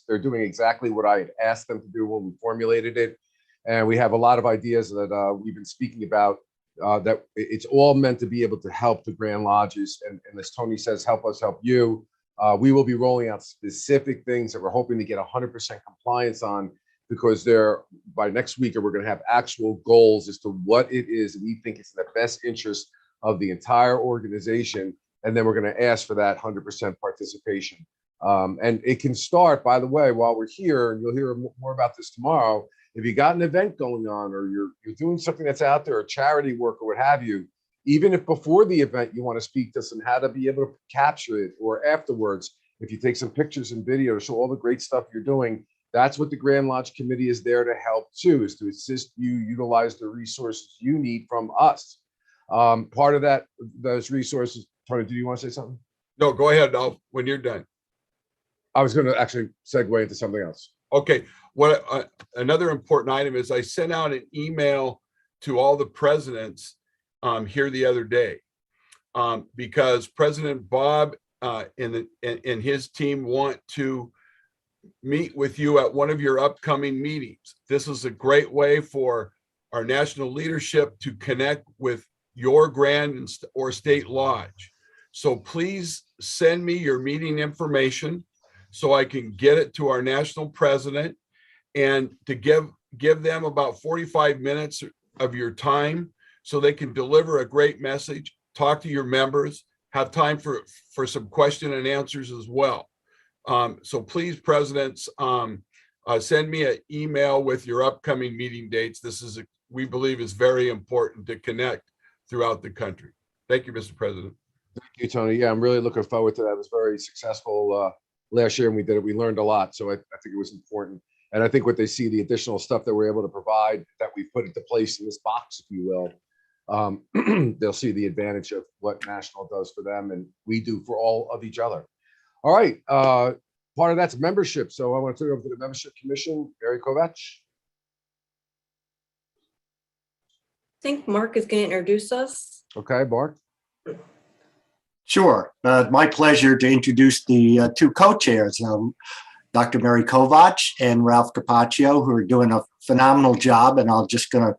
They're doing exactly what I had asked them to do when we formulated it. And we have a lot of ideas that we've been speaking about, that it's all meant to be able to help the Grand Lodges. And as Tony says, help us help you. We will be rolling out specific things that we're hoping to get 100% compliance on, because by next week, we're going to have actual goals as to what it is that we think is in the best interest of the entire organization. And then we're going to ask for that 100% participation. And it can start, by the way, while we're here, and you'll hear more about this tomorrow. If you got an event going on, or you're doing something that's out there, or charity work, or what have you, even if before the event you want to speak to us on how to be able to capture it, or afterwards, if you take some pictures and videos, show all the great stuff you're doing, that's what the Grand Lodge Committee is there to help too, is to assist you utilize the resources you need from us. Part of those resources, Tony, do you want to say something? No, go ahead, when you're done. I was going to actually segue into something else. Okay. Another important item is I sent out an email to all the presidents here the other day, because President Bob and his team want to meet with you at one of your upcoming meetings. This is a great way for our national leadership to connect with your grand or state lodge. So please send me your meeting information so I can get it to our national president, and to give them about 45 minutes of your time so they can deliver a great message, talk to your members, have time for some question and answers as well. So please, presidents, send me an email with your upcoming meeting dates. This we believe is very important to connect throughout the country. Thank you, Mr. President. Thank you, Tony. Yeah, I'm really looking forward to that. It was very successful last year, and we did it. We learned a lot. So I think it was important. And I think what they see, the additional stuff that we're able to provide, that we put into place in this box, if you will, they'll see the advantage of what National does for them and we do for all of each other. All right. Part of that's membership. So I want to turn it over to the Membership Commission, Mary Kovach. I think Mark is going to introduce us. Okay, Mark. Sure. My pleasure to introduce the two co-chairs, Dr. Mary Kovach and Ralph Capaccio, who are doing a phenomenal job, and I'm just going to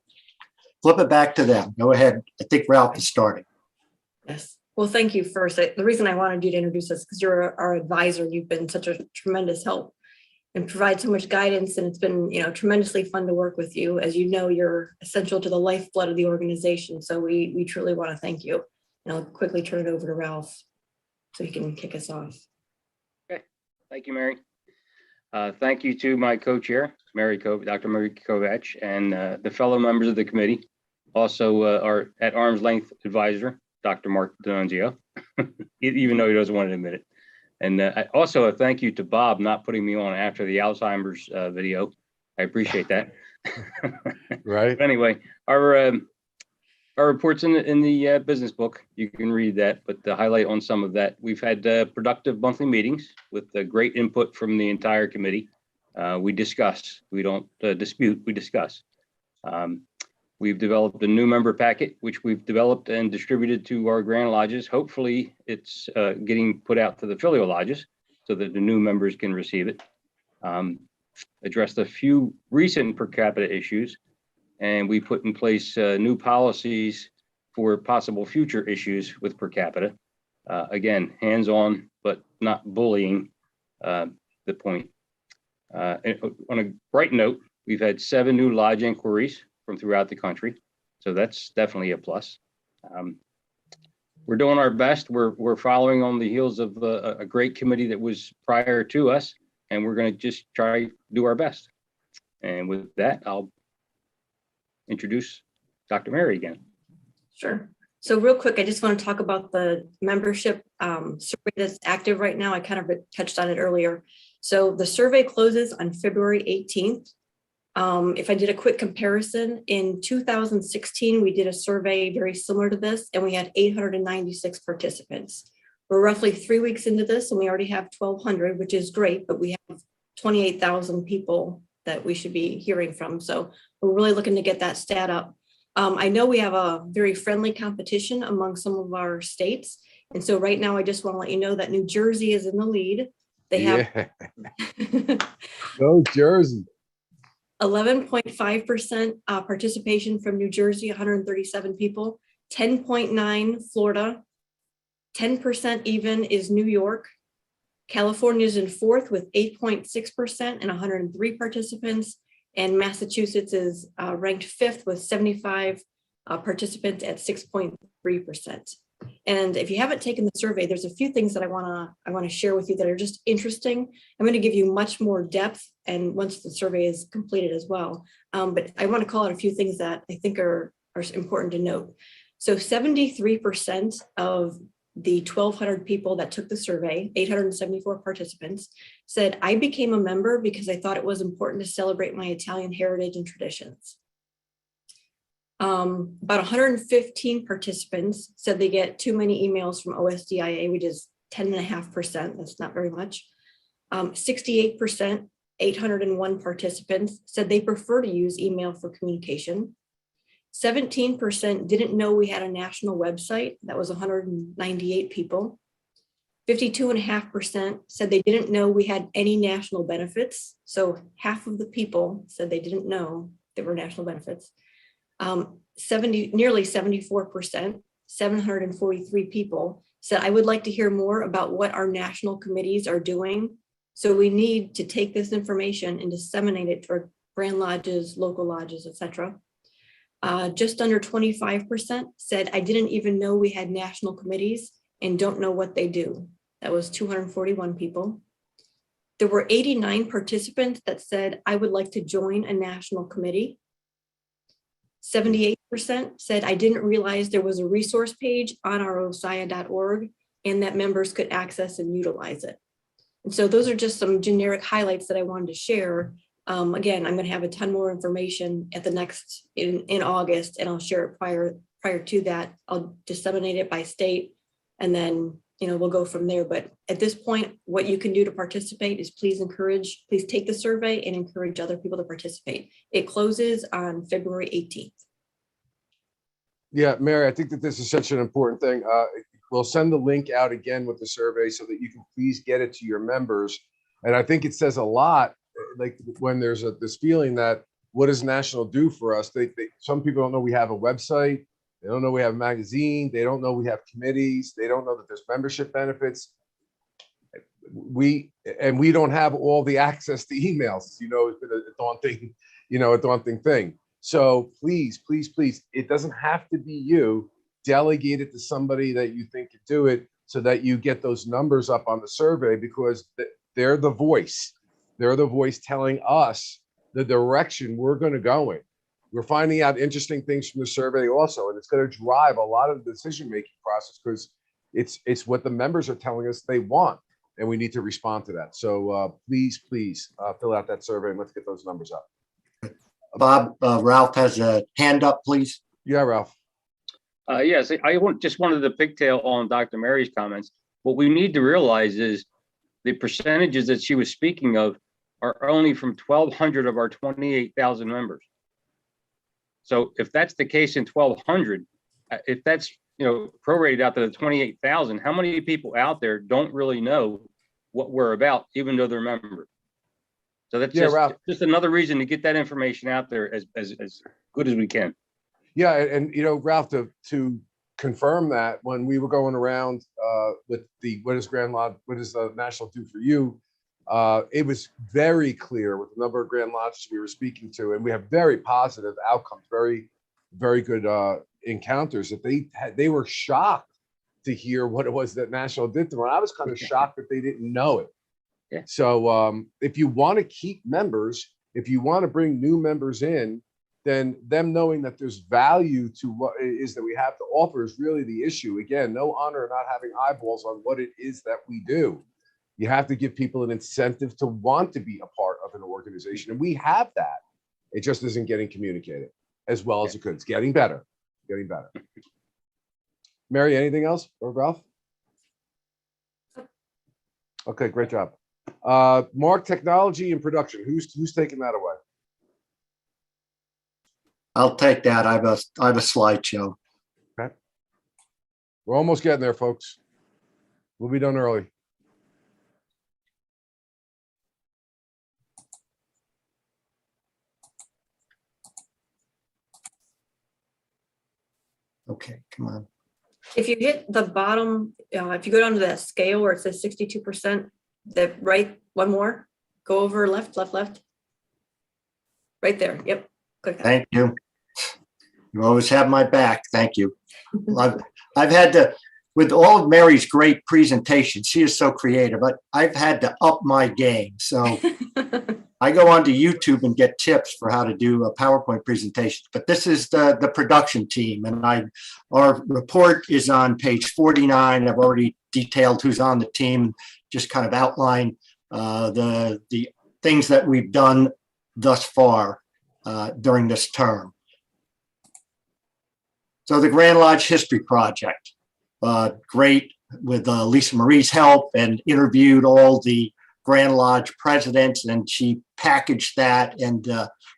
flip it back to them. Go ahead. I think Ralph is starting. Yes. Well, thank you first. The reason I wanted you to introduce us is because you're our advisor. You've been such a tremendous help and provide so much guidance, and it's been, tremendously fun to work with you. As you know, you're essential to the lifeblood of the organization. So we truly want to thank you. And I'll quickly turn it over to Ralph so he can kick us off. Okay. Thank you, Mary. Thank you to my co-chair, Dr. Mary Kovach, and the fellow members of the committee. Also, our at arm's length advisor, Dr. Mark D'Annunzio, even though he doesn't want to admit it. And also a thank you to Bob not putting me on after the Alzheimer's video. I appreciate that. Right. But anyway, our our reports in the business book. You can read that, but the highlight on some of that, we've had productive monthly meetings with great input from the entire committee. We discuss, we don't dispute, we discuss. We've developed a new member packet, which we've developed and distributed to our Grand Lodges. Hopefully it's getting put out to the filial lodges so that the new members can receive it. Addressed a few recent per capita issues, and we put in place new policies for possible future issues with per capita. Again, hands-on, but not bullying the point. On a bright note, we've had 7 new lodge inquiries from throughout the country. So that's definitely a plus. We're doing our best. We're following on the heels of a great committee that was prior to us, and we're going to just try to do our best. And with that, I'll introduce Dr. Mary again. Sure. So real quick, I just want to talk about the membership survey that's active right now. I kind of touched on it earlier. So the survey closes on February 18th. If I did a quick comparison, in 2016, we did a survey very similar to this, and we had 896 participants. We're roughly 3 weeks into this, and we already have 1,200, which is great, but we have 28,000 people that we should be hearing from. So we're really looking to get that stat up. I know we have a very friendly competition among some of our states. And so right now, I just want to let you know that New Jersey is in the lead. They have Go Jersey. 11.5% participation from New Jersey, 137 people, 10.9 Florida, 10% even is New York. California is in 4th with 8.6% and 103 participants. And Massachusetts is ranked 5th with 75 participants at 6.3%. And if you haven't taken the survey, there's a few things that I want to share with you that are just interesting. I'm going to give you much more depth, and once the survey is completed as well. But I want to call out a few things that I think are important to note. So 73% of the 1,200 people that took the survey, 874 participants, said, I became a member because I thought it was important to celebrate my Italian heritage and traditions. About 115 participants said they get too many emails from OSDIA, which is 10.5%. That's not very much. 68%, 801 participants said they prefer to use email for communication. 17% didn't know we had a national website. That was 198 people. 52.5% said they didn't know we had any national benefits. So half of the people said they didn't know there were national benefits. Nearly 74%, 743 people said, I would like to hear more about what our national committees are doing. So we need to take this information and disseminate it to our Grand Lodges, local lodges, etc. Just under 25% said, I didn't even know we had national committees and don't know what they do. That was 241 people. There were 89 participants that said, I would like to join a national committee. 78% said, I didn't realize there was a resource page on our osaya.org and that members could access and utilize it. And so those are just some generic highlights that I wanted to share. Again, I'm going to have a ton more information at the next in August, and I'll share it prior to that. I'll disseminate it by state, and then we'll go from there. But at this point, what you can do to participate is please take the survey and encourage other people to participate. It closes on February 18th. Yeah, Mary, I think that this is such an important thing. We'll send the link out again with the survey so that you can please get it to your members. And I think it says a lot, like when there's this feeling that what does National do for us? Some people don't know we have a website. They don't know we have a magazine. They don't know we have committees. They don't know that there's membership benefits. We don't have all the access to emails. It's been a daunting thing. So please, please, please, it doesn't have to be you. Delegate it to somebody that you think can do it so that you get those numbers up on the survey, because they're the voice. They're the voice telling us the direction we're going to go in. We're finding out interesting things from the survey also, and it's going to drive a lot of the decision-making process because it's what the members are telling us they want, and we need to respond to that. So please fill out that survey and let's get those numbers up. Bob, Ralph has a hand up, please. Yeah, Ralph. Yes, just wanted to pigtail on Dr. Mary's comments. What we need to realize is the percentages that she was speaking of are only from 1,200 of our 28,000 members. So if that's the case in 1,200, if that's prorated out to the 28,000, how many people out there don't really know what we're about, even though they're members? So that's just another reason to get that information out there as good as we can. Yeah, and Ralph, to confirm that, when we were going around with the what does the National do for you, it was very clear with the number of Grand Lodges we were speaking to, and we have very positive outcomes, very, very good encounters, that they were shocked to hear what it was that National did to them. I was kind of shocked that they didn't know it. Yeah. So if you want to keep members, if you want to bring new members in, then them knowing that there's value to what it is that we have to offer is really the issue. Again, no honor not having eyeballs on what it is that we do. You have to give people an incentive to want to be a part of an organization. And we have that. It just isn't getting communicated as well as it could. It's getting better, getting better. Mary, anything else, or Ralph? Okay, great job. Mark, technology and production. Who's taking that away? I'll take that. I have a slideshow. Okay. We're almost getting there, folks. We'll be done early. Okay, come on. If you hit the bottom, if you go down to that scale where it says 62%, the right, one more, go over left. Right there. Yep. Click that. Thank you. You always have my back. Thank you. I've had to, with all of Mary's great presentations, she is so creative, but I've had to up my game. So I go onto YouTube and get tips for how to do a PowerPoint presentation. But this is the production team, and our report is on page 49. I've already detailed who's on the team, just kind of outline the things that we've done thus far during this term. So the Grand Lodge History Project, great with Lisa Marie's help, and interviewed all the Grand Lodge presidents, and she packaged that and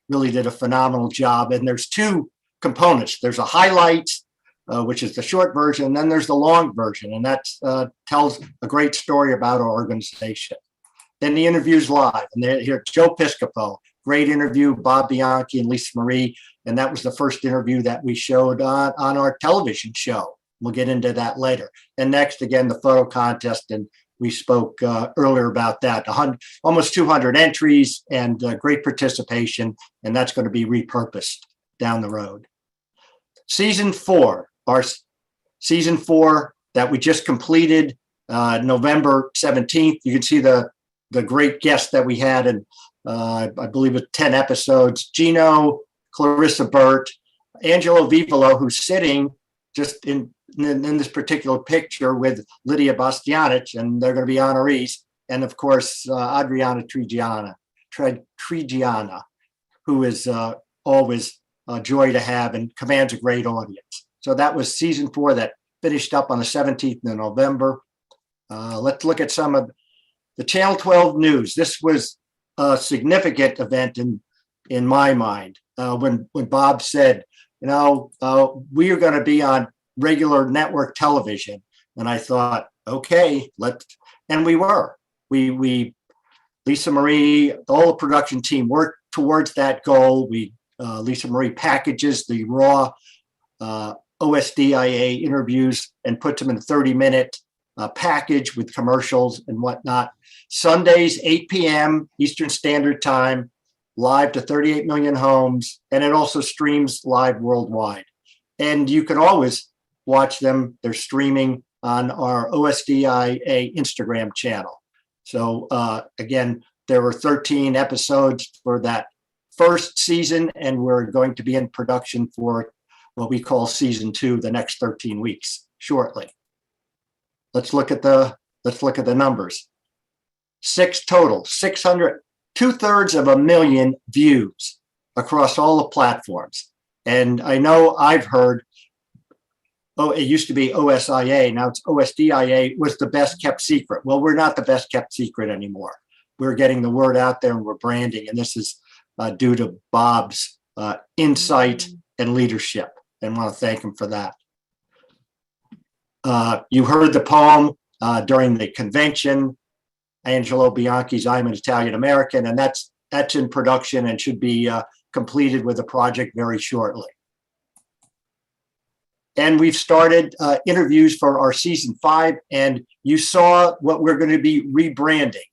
really did a phenomenal job. And there's two components. There's a highlights, which is the short version, and then there's the long version, and that tells a great story about our organization. Then the interviews live, and here Joe Piscopo, great interview, Bob Bianchi and Lisa Marie, and that was the first interview that we showed on our television show. We'll get into that later. And next, again, the photo contest, and we spoke earlier about that. Almost 200 entries and great participation, and that's going to be repurposed down the road. Season 4, our season 4 that we just completed November 17th. You can see the great guests that we had, and I believe it's 10 episodes. Gino, Clarissa Burt, Angelo Vivolo, who's sitting just in this particular picture with Lydia Bastianich, and they're going to be honorees. And of course, Adriana Trigiana, who is always a joy to have and commands a great audience. So that was season 4 that finished up on the 17th of November. Let's look at some of the Channel 12 news. This was a significant event in my mind. When Bob said, we are going to be on regular network television, and I thought, okay, and we were. We Lisa Marie, all the production team worked towards that goal. Lisa Marie packages the raw OSDIA interviews and puts them in a 30-minute package with commercials and whatnot. Sundays, 8 p.m. Eastern Standard Time, live to 38 million homes, and it also streams live worldwide. And you can always watch them. They're streaming on our OSDIA Instagram channel. So again, there were 13 episodes for that first season, and we're going to be in production for what we call season 2, the next 13 weeks shortly. Let's look at the numbers. 6 total, 600, 2/3 views across all the platforms. And I know I've heard it used to be OSIA, now it's OSDIA, was the best kept secret. Well, we're not the best kept secret anymore. We're getting the word out there and we're branding. And this is due to Bob's insight and leadership, and want to thank him for that. You heard the poem during the convention, Angelo Bianchi's I'm an Italian American, and that's in production and should be completed with the project very shortly. And we've started interviews for our season 5, and you saw what we're going to be rebranding.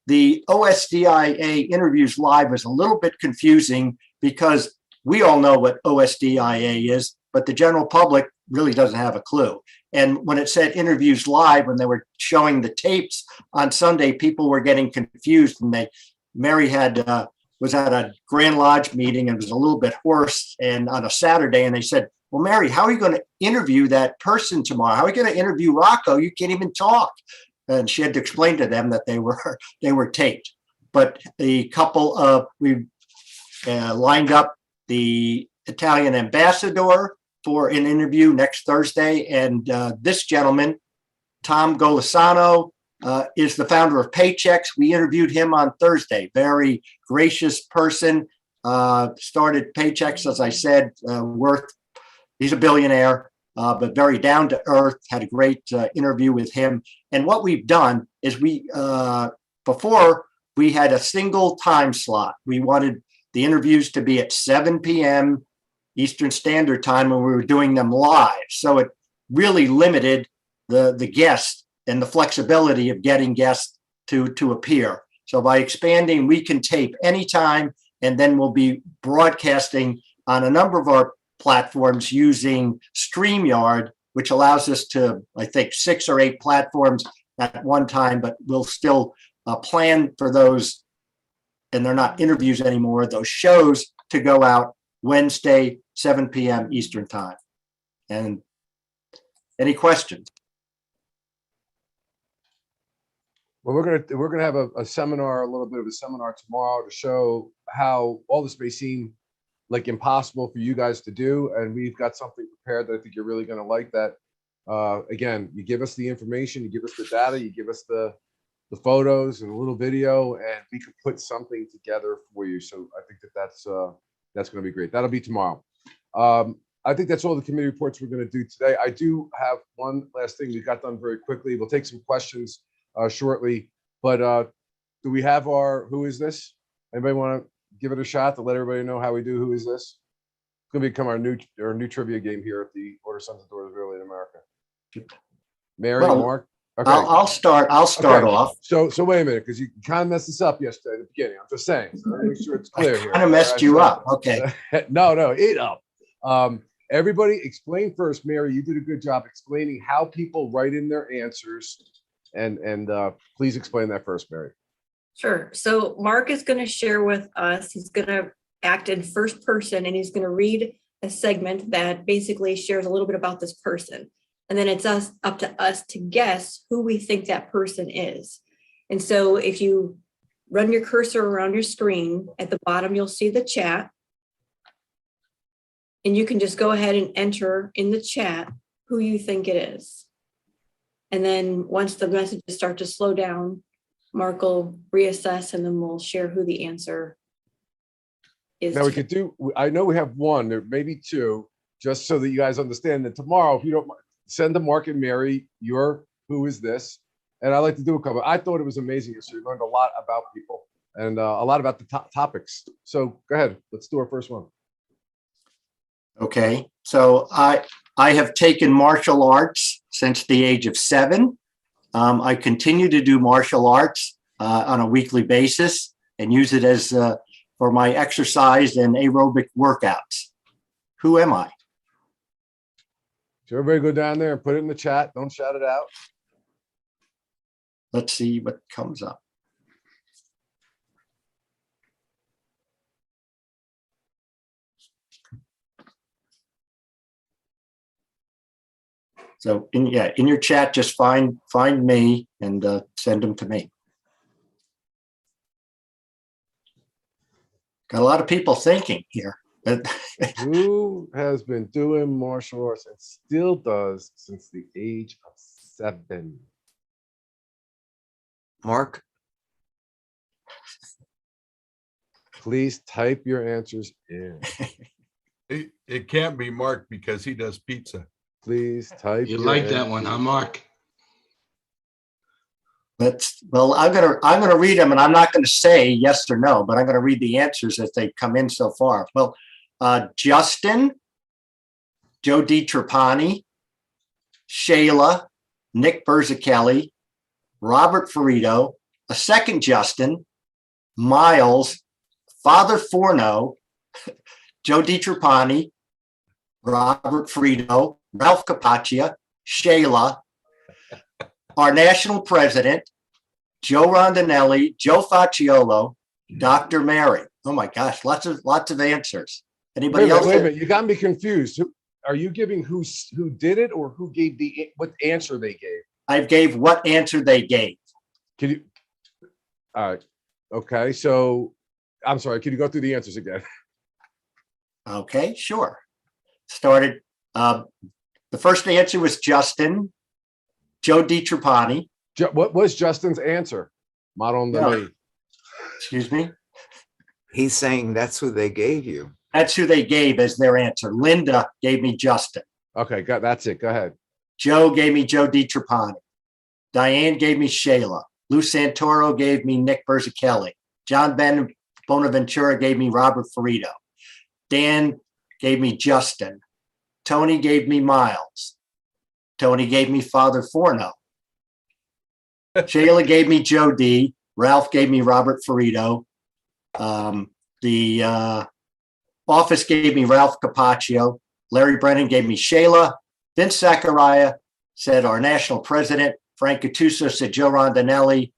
The OSDIA Interviews Live was a little bit confusing because we all know what OSDIA is, but the general public really doesn't have a clue. And when it said Interviews Live, when they were showing the tapes on Sunday, people were getting confused, and Mary was at a Grand Lodge meeting and was a little bit hoarse, and on a Saturday, and they said, well, Mary, how are you going to interview that person tomorrow? How are you going to interview Rocco? You can't even talk. And she had to explain to them that they were taped. But the couple we lined up the Italian ambassador for an interview next Thursday, and this gentleman, Tom Golisano, is the founder of Paychex. We interviewed him on Thursday. Very gracious person. Started Paychex, as I said, he's a billionaire, but very down to earth. Had a great interview with him. And what we've done is before we had a single time slot. We wanted the interviews to be at 7 p.m. Eastern Standard Time when we were doing them live. So it really limited the guests and the flexibility of getting guests to appear. So by expanding, we can tape anytime, and then we'll be broadcasting on a number of our platforms using StreamYard, which allows us to, I think, 6 or 8 platforms at one time, but we'll still plan for those, and they're not interviews anymore, those shows to go out Wednesday, 7 p.m. Eastern Time. And any questions? Well, we're gonna have a seminar, a little bit of a seminar tomorrow to show how all this may seem like impossible for you guys to do, and we've got something prepared that I think you're really gonna like. That again, you give us the information, you give us the data, you give us the photos and a little video, and we can put something together for you. So I think that's gonna be great. That'll be tomorrow. I think that's all the committee reports we're gonna do today. I do have one last thing we got done very quickly. We'll take some questions shortly, but do we have who is this? Anybody want to give it a shot to let everybody know how we do? Who is this? It's going to become our new trivia game here at the Order Sons and Daughters of Italy in America. Mary, Well, Mark. Okay. I'll start Okay. off. So wait a minute, because you kind of messed this up yesterday at the beginning. I'm just saying. So make sure it's clear here. Kind of messed you up. Okay. No, it up. Everybody explain first. Mary, you did a good job explaining how people write in their answers. And please explain that first, Mary. Sure. So Mark is going to share with us, he's going to act in first person, and he's going to read a segment that basically shares a little bit about this person. And then it's up to us to guess who we think that person is. And so if you run your cursor around your screen, at the bottom, you'll see the chat. And you can just go ahead and enter in the chat who you think it is. And then once the messages start to slow down, Mark will reassess, and then we'll share who the answer is. Now we could I know we have one, there may be two, just so that you guys understand that tomorrow, if you don't mind, send to Mark and Mary who is this? And I like to do a couple. I thought it was amazing. So we learned a lot about people and a lot about the topics. So go ahead, let's do our first one. Okay, so I have taken martial arts since the age of 7. I continue to do martial arts on a weekly basis and use it as for my exercise and aerobic workouts. Who am I? So everybody go down there and put it in the chat. Don't shout it out. Let's see what comes up. So in your chat, just find me and send them to me. Got a lot of people thinking here. But Who has been doing martial arts and still does since the age of 7? Mark, Please type your answers in. It can't be Mark because he does pizza. Please type. You your like that one, huh, answers. Mark? well, I'm gonna read them, and I'm not gonna say yes or no, but I'm gonna read the answers as they come in so far. Well, Justin, Joe DiTrapani, Shayla, Nick Berzichelli, Robert Ferrito, a second Justin, Miles, Father Forno, Joe DiTrapani, Robert Ferrito, Ralph Capaccia, Shayla, our national president, Joe Rondinelli, Joe Facciolo, Dr. Mary. Oh my gosh, lots of answers. Anybody else? Wait a minute, you got me confused. Are you giving who did it or who gave what answer they gave? I gave what answer they gave. Can you? All right. Okay. So I'm sorry. Can you go through the answers again? Okay, sure. Started. The first answer was Justin, Joe DiTrapani. What was Justin's answer? Model No. Excuse me. he's saying that's who they gave you. That's who they gave as their answer. Linda gave me Justin. Okay, that's it. Go ahead. Joe gave me Joe DiTrapani. Diane gave me Shayla. Lou Santoro gave me Nick Berzichelli. John Bonaventura gave me Robert Ferrito. Dan gave me Justin. Tony gave me Miles. Tony gave me Father Forno. Shayla gave me Joe D. Ralph gave me Robert Ferrito. The office gave me Ralph Capaccio. Larry Brennan gave me Shayla. Vince Zachariah said our national president. Frank Gattuso said Joe Rondinelli.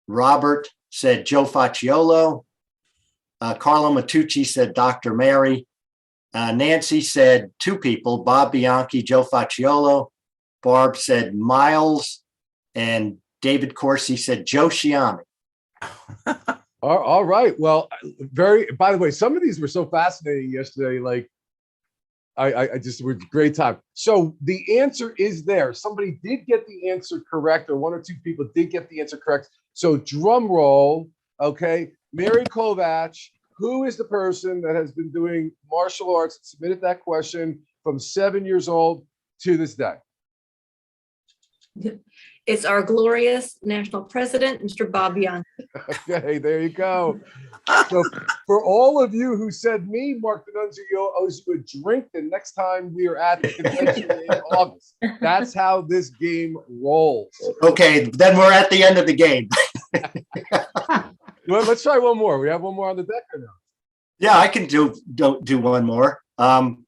Robert said Joe Facciolo. Carlo Matucci said Dr. Mary. Nancy said two people, Bob Bianchi, Joe Facciolo. Barb said Miles. And David Corsi said Joe Shiami. All right. Well, by the way, some of these were so fascinating yesterday. Like, I just was great time. So the answer is there. Somebody did get the answer correct, or one or two people did get the answer correct. So drum roll. Okay. Mary Kovach, who is the person that has been doing martial arts and submitted that question from 7 years old to this day? It's our glorious national president, Mr. Bob Bianchi. Okay, there you go. So for all of you who said me, Mark D'Annunzio owes you a drink the next time we are at the convention in August. That's how this game rolls. Okay, then we're at the end of the game. Well, let's try one more. We have one more on the deck or no? Yeah, I can do one more. I am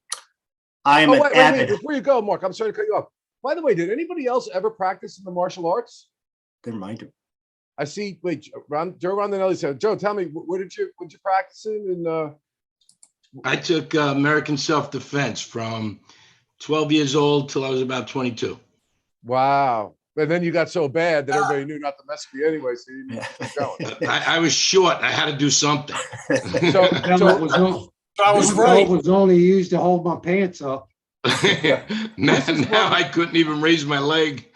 an Wait, avid. before you go, Mark, I'm sorry to cut you off. By the way, did anybody else ever practice in the martial arts? Good reminder. I see. Wait, Joe Rondinelli said, Joe, tell me, what did you practice in? I took American self-defense from 12 years old till I was about 22. Wow. And then you got so bad that everybody knew not to mess with you anyway, so you didn't keep going. I was short. I had to do something. So was only used to hold my pants up. now I couldn't even raise my leg.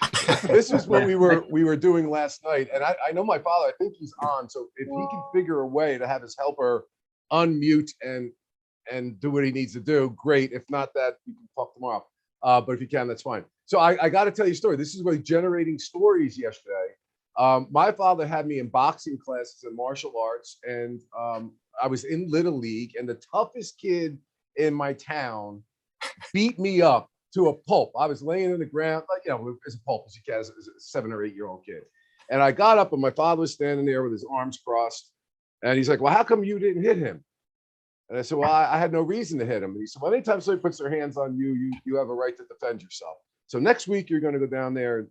This is what we were doing last night, and I know my father. I think he's on. So if he can figure a way to have his helper unmute and do what he needs to do, great. If not that, you can talk tomorrow. But if you can, that's fine. So I got to tell you a story. This is really generating stories yesterday. My father had me in boxing classes and martial arts, and I was in Little League, and the toughest kid in my town beat me up to a pulp. I was laying in the ground, like, as a pulp as you can, as a 7 or 8 year old kid. And I got up, and my father was standing there with his arms crossed. And he's like, well, how come you didn't hit him? And I said, well, I had no reason to hit him. And he said, well, anytime somebody puts their hands on you, you have a right to defend yourself. So next week, you're going to go down there and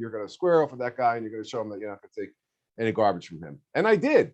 you're going to square off with that guy, and you're going to show him that you're not going to take any garbage from him. And I did.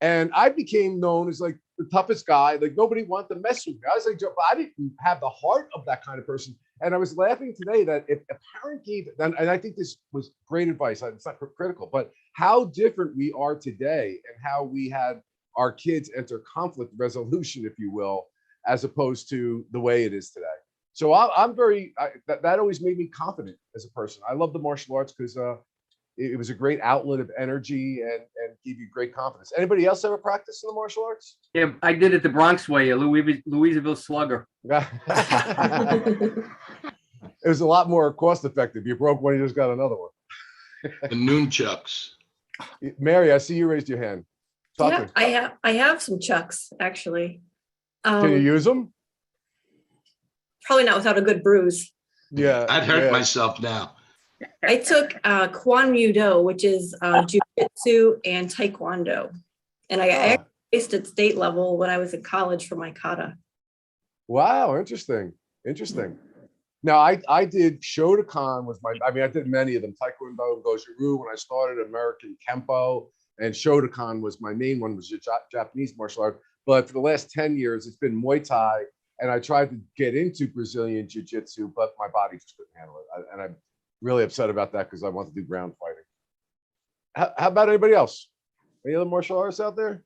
And I became known as like the toughest guy. Like nobody wanted to mess with me. I was like, but I didn't have the heart of that kind of person. And I was laughing today that if a parent gave, and I think this was great advice. It's not critical, but how different we are today, and how we had our kids enter conflict resolution, if you will, as opposed to the way it is today. So I'm very, that always made me confident as a person. I love the martial arts because it was a great outlet of energy and give you great confidence. Anybody else ever practice in the martial arts? Yeah, I did it the Bronx way, a Louisville Slugger. It was a lot more cost effective. You broke one, you just got another one. The nunchucks. Mary, I see you raised your hand. Talk to Yeah, me. I have some chucks actually. Can you use them? Probably not without a good bruise. Yeah. I'd hurt yeah. myself now. I took Kwan Mudo, which is Jiu-Jitsu and Taekwondo. And I raced at state level when I was in college for my kata. Wow, interesting. Interesting. Now, I did Shotokan was my, I did many of them. Taekwondo and Goju-Ryu when I started, American Kempo, and Shotokan was my main one, was Japanese martial art. But for the last 10 years, it's been Muay Thai. And I tried to get into Brazilian Jiu-Jitsu, but my body just couldn't handle it. And I'm really upset about that because I want to do ground fighting. How about anybody else? Any other martial artists out there?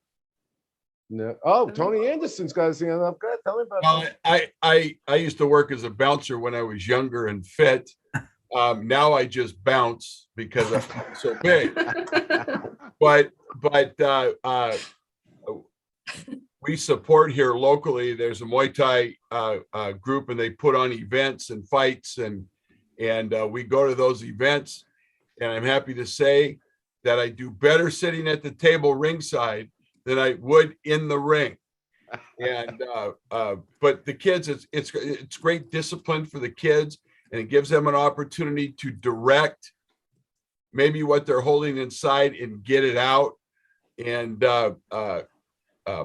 No. Oh, Tony Anderson's got his hand up. Good. Tell me about that. I used to work as a bouncer when I was younger and fit. Now I just bounce because I'm so big. But we support here locally. There's a Muay Thai group, and they put on events and fights, and we go to those events. And I'm happy to say that I do better sitting at the table ringside than I would in the ring. And but the kids, it's great discipline for the kids, and it gives them an opportunity to direct maybe what they're holding inside and get it out. And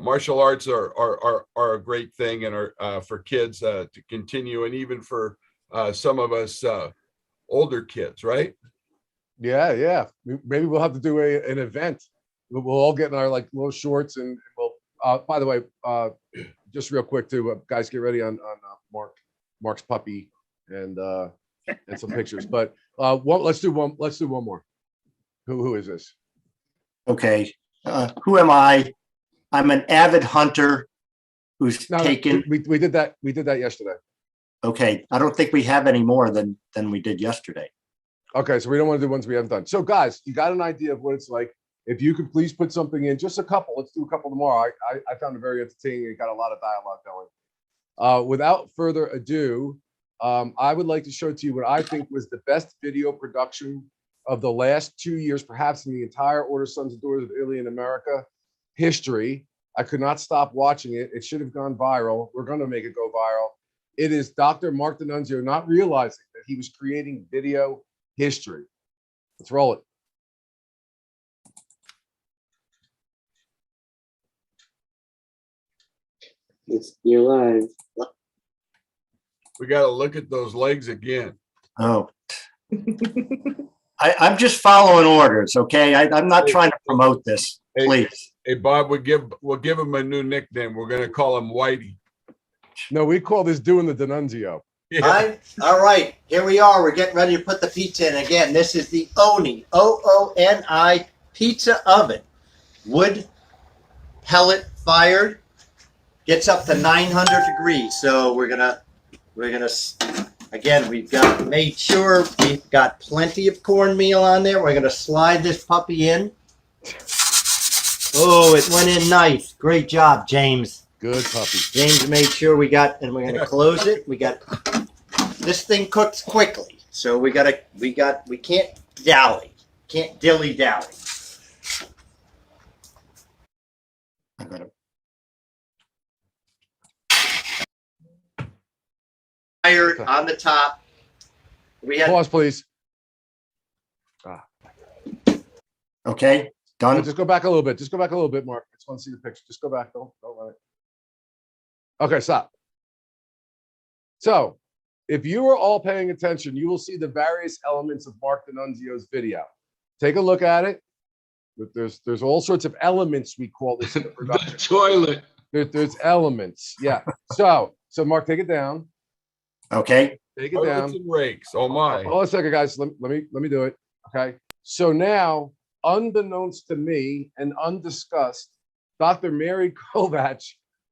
martial arts are a great thing, and are for kids to continue, and even for some of us older kids, right? Yeah. Maybe we'll have to do an event. We'll all get in our like little shorts, and we'll. By the way, just real quick too, guys, get ready on Mark's puppy and some pictures. But let's do one more. Who is this? Okay, who am I? I'm an avid hunter who's taken. We did that. We did that yesterday. Okay, I don't think we have any more than we did yesterday. Okay, so we don't want to do ones we haven't done. So guys, you got an idea of what it's like. If you could please put something in, just a couple. Let's do a couple tomorrow. I found it very entertaining. It got a lot of dialogue going. Without further ado, I would like to show to you what I think was the best video production of the last 2 years, perhaps in the entire Order Sons and Daughters of Italy in America history. I could not stop watching it. It should have gone viral. We're going to make it go viral. It is Dr. Mark D'Annunzio not realizing that he was creating video history. Let's roll it. You're live. We got to look at those legs again. Oh, I'm just following orders. Okay, I'm not trying to promote this. Please. Hey, Bob, we'll give him a new nickname. We're going to call him Whitey. No, we call this doing the D'Annunzio. Yeah. All right, here we are. We're getting ready to put the pizza in again. This is the Oni, OONI pizza oven. Wood pellet fired. Gets up to 900 degrees. So we're gonna again, we've got made sure we've got plenty of cornmeal on there. We're gonna slide this puppy in. Oh, it went in nice. Great job, James. Good puppy. James made sure we got, and we're gonna close it. We got this thing cooks quickly, so we can't dally, can't dilly dally. I got it. Fire on the top. We had Pause, please. Okay, done. Just go back a little bit. Just go back a little bit, Mark. I just want to see the picture. Just go back. Don't let it. Okay, stop. So, if you are all paying attention, you will see the various elements of Mark D'Annunzio's video. Take a look at it. There's all sorts of elements, we call this in the production. The toilet. There's elements. Yeah. So Mark, take it down. Okay. Take it down. And rakes. Oh my. Hold on a second, guys. Let me do it. Okay. So now, unbeknownst to me and undiscussed, Dr. Mary Kovach,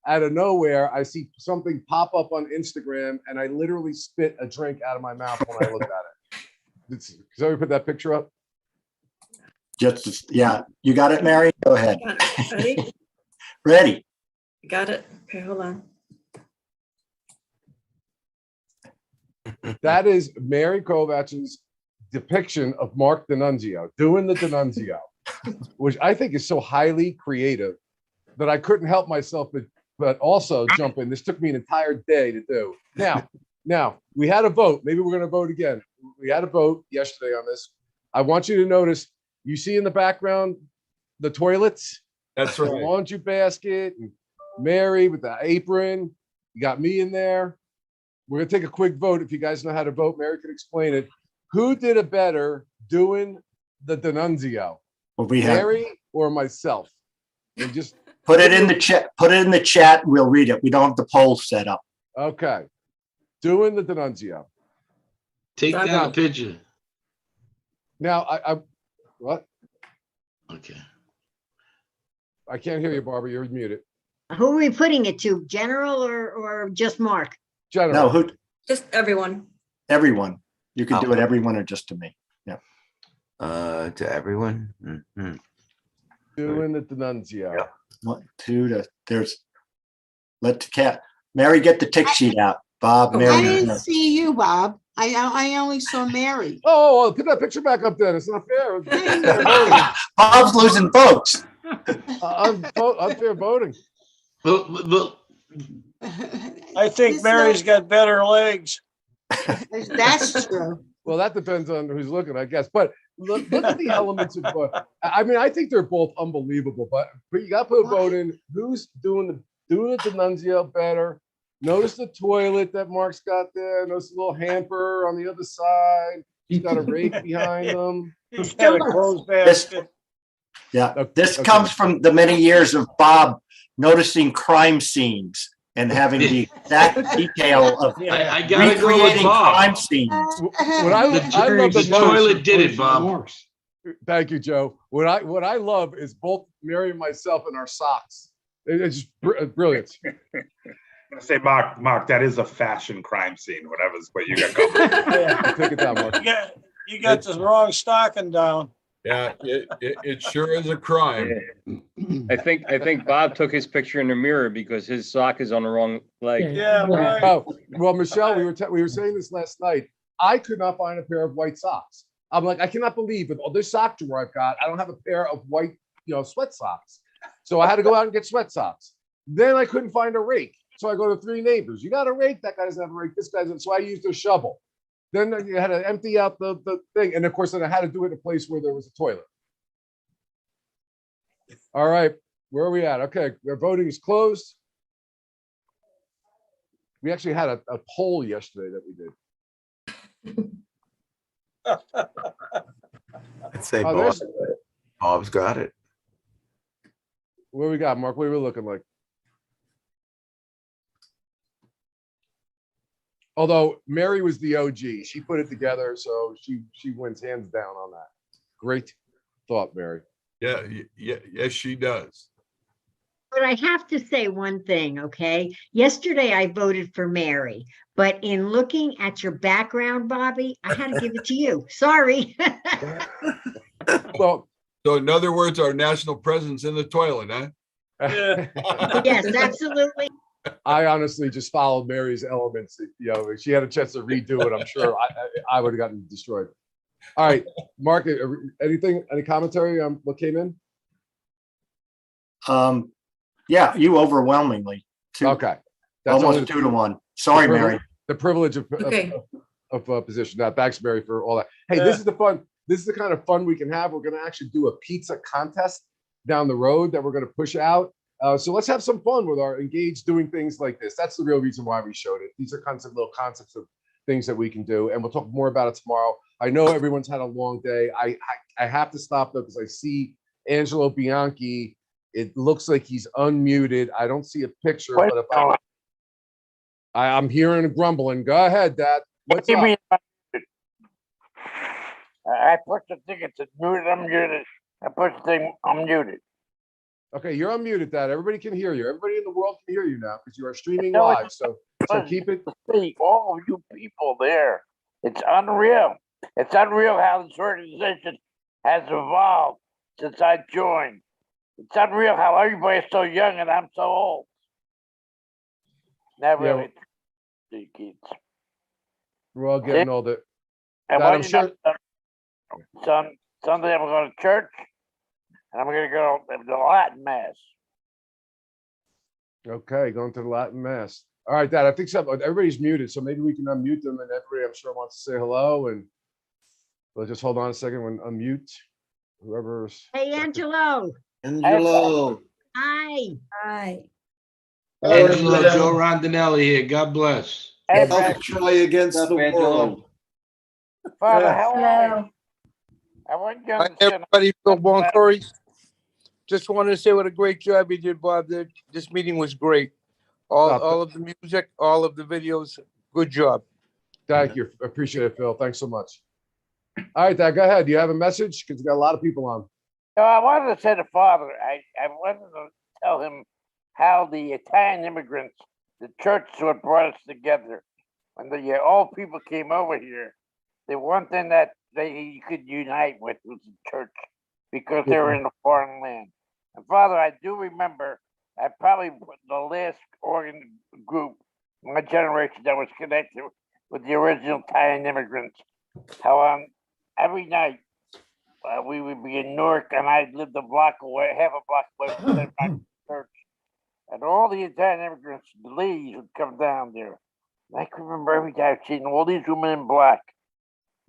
out of nowhere, I see something pop up on Instagram, and I literally spit a drink out of my mouth when I looked at it. Can somebody put that picture up? Just, yeah, you got it, Mary? Go ahead. Got it. Ready? Ready. Got it. Okay, hold on. That is Mary Kovach's depiction of Mark D'Annunzio doing the D'Annunzio, which I think is so highly creative that I couldn't help myself but also jump in. This took me an entire day to do. Now we had a vote. Maybe we're going to vote again. We had a vote yesterday on this. I want you to notice, you see in the background the toilets. That's The right. laundry basket, and Mary with the apron. You got me in there. We're gonna take a quick vote. If you guys know how to vote, Mary can explain it. Who did it better doing the D'Annunzio? Well, we have, Mary or myself? And just put it in the chat, put it in the chat, and we'll read it. We don't have the poll set up. okay. Doing the D'Annunzio. Take Time down a out. picture. Now I what? Okay. I can't hear you, Barbara. You're muted. Who are we putting it to? General or just Mark? General. No, who, Just everyone. everyone. You can do it, everyone or just to me. Yeah. To everyone. Mhm. Doing the D'Annunzio. Yeah. 1, 2, there's, let the cat, Mary, get the tick sheet out. Bob, Oh, I Mary. didn't see you, Bob. I only saw Mary. Oh, put that picture back up then. It's not fair. Bob's losing votes. Unfair voting. Well, I think This Mary's got better legs. That's true. Well, that depends on who's looking, I guess. But look at the elements of. I mean, I think they're both unbelievable. But you got to put a vote in. Who's doing the D'Annunzio better? Notice the toilet that Mark's got there. Notice the little hamper on the other side. He's got a rake behind him. He's got a clothes basket. Yeah, Okay, this okay. comes from the many years of Bob noticing crime scenes and having the exact detail of I gotta go with recreating Bob. crime scenes. What I love The the most, toilet did it, Bob. thank you, Joe. What I love is both Mary and myself in our socks. It's just brilliant. I'm gonna say, Mark, that is a fashion crime scene. Whatever's what you got going. Take it down, Mark. You got the wrong stocking down. Yeah, it sure is a crime. I think Bob took his picture in the mirror because his sock is on the wrong leg. Yeah, right. Oh, well, Michelle, we were saying this last night. I could not find a pair of white socks. I'm like, I cannot believe with all this sock drawer I've got, I don't have a pair of white, sweat socks. So I had to go out and get sweat socks. Then I couldn't find a rake. So I go to 3 neighbors. You got a rake? That guy doesn't have a rake. This guy doesn't. So I used a shovel. Then you had to empty out the thing. And of course, then I had to do it in a place where there was a toilet. All right. Where are we at? Okay. Our voting is closed. We actually had a poll yesterday that we did. I'd say Oh, Bob's got it. Where we got, Mark? What are we looking like? Although Mary was the OG, she put it together, so she wins hands down on that. Great thought, Mary. Yeah, yes, she does. But I have to say one thing, okay? Yesterday I voted for Mary, but in looking at your background, Bobby, I had to give it to you. Sorry. Well, so in other words, our national presence in the toilet, huh? Yes, absolutely. I honestly just followed Mary's elements. If she had a chance to redo it, I'm sure I would have gotten destroyed. All right, Mark, any commentary on what came in? Yeah, you overwhelmingly. Okay. Almost 2 to 1. Sorry, Mary. The privilege of position. Now, thanks, Mary, for all that. Hey, this is the fun. This is the kind of fun we can have. We're going to actually do a pizza contest down the road that we're going to push out. So let's have some fun with our engaged doing things like this. That's the real reason why we showed it. These are little concepts of things that we can do, and we'll talk more about it tomorrow. I know everyone's had a long day. I have to stop though because I see Angelo Bianchi. It looks like he's unmuted. I don't see a picture, but if I'm hearing a grumbling. Go ahead, Dad. What's up? I pushed the thing, it said muted, unmuted. I pushed the thing, unmuted. Okay, you're unmuted, Dad. Everybody can hear you. Everybody in the world can hear you now because you are streaming No, live. So keep it. See all of you people there. It's unreal. It's unreal how this organization has evolved since I joined. It's unreal how everybody's so young and I'm so old. Not Yeah, really. The kids. We're all getting older. And Dad, what I'm you sure. know, Sunday I'm going to church and I'm going to go to the Latin Mass. Okay, going to the Latin Mass. All right, Dad, I think everybody's muted, so maybe we can unmute them and everybody I'm sure wants to say hello. And we'll just hold on a second when unmute whoever's. Hey, Angelo. Angelo. Hi. Hi. Angelo, Joe Rondinelli here. God bless. I'll try against the world. Father, how are you? I want you to Hi, understand. everybody, Phil Boncory. Just wanted to say what a great job you did, Bob. This meeting was great. All of the music, all of the videos, good job. Thank you. Appreciate it, Phil. Thanks so much. All right, Dad, go ahead. Do you have a message? Because we got a lot of people on. No, I wanted to say to Father, I wanted to tell him how the Italian immigrants, the church is what brought us together. When the old people came over here, the one thing that you could unite with was the church because they were in a foreign land. And Father, I do remember I probably the last organ group, my generation that was connected with the original Italian immigrants. How every night we would be in Newark, and I lived a block away, half a block away from St. Michael's Church, and all the Italian immigrants, the ladies would come down there. And I can remember every time seeing all these women in black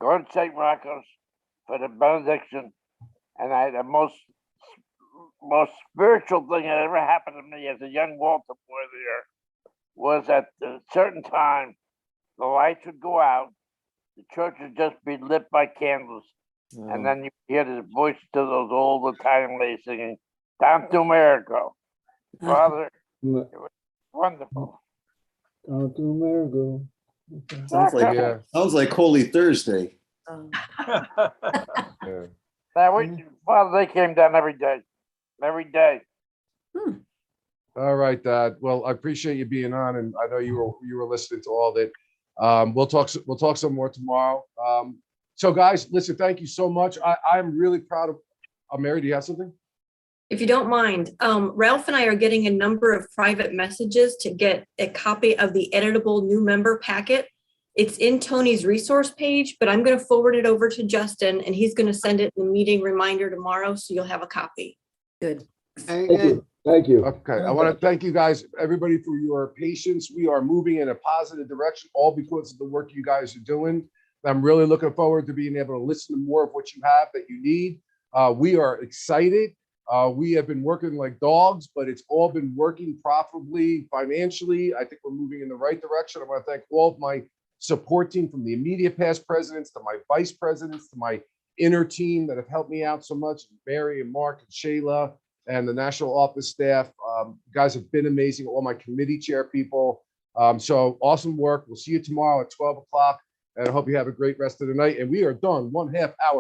going to St. Rocco's for the benediction, and the most spiritual thing that ever happened to me as a young Walter boy there was at a certain time the lights would go out, the church would just be lit by candles, and then you hear the voice to those old Italian ladies singing "Tanto Americo." Father, it was wonderful. Tanto Amerigo. Sounds like Holy Thursday. Father, they came down every day. Every day. All right, Dad. Well, I appreciate you being on, and I know you were listening to all that. We'll talk some more tomorrow. So, guys, listen. Thank you so much. I'm really proud of. Mary, do you have something? If you don't mind, Ralph and I are getting a number of private messages to get a copy of the editable new member packet. It's in Tony's resource page, but I'm going to forward it over to Justin, and he's going to send it in the meeting reminder tomorrow, so you'll have a copy. Good. Very good. Thank you. Okay, I want to thank you guys, everybody, for your patience. We are moving in a positive direction, all because of the work you guys are doing. I'm really looking forward to being able to listen to more of what you have that you need. We are excited. We have been working like dogs, but it's all been working profitably financially. I think we're moving in the right direction. I want to thank all of my support team, from the immediate past presidents to my vice presidents to my inner team that have helped me out so much. Mary and Mark and Shayla and the national office staff. You guys have been amazing. All my committee chair people. So awesome work. We'll see you tomorrow at 12 o'clock. And I hope you have a great rest of the night. And we are done 1/2 hour.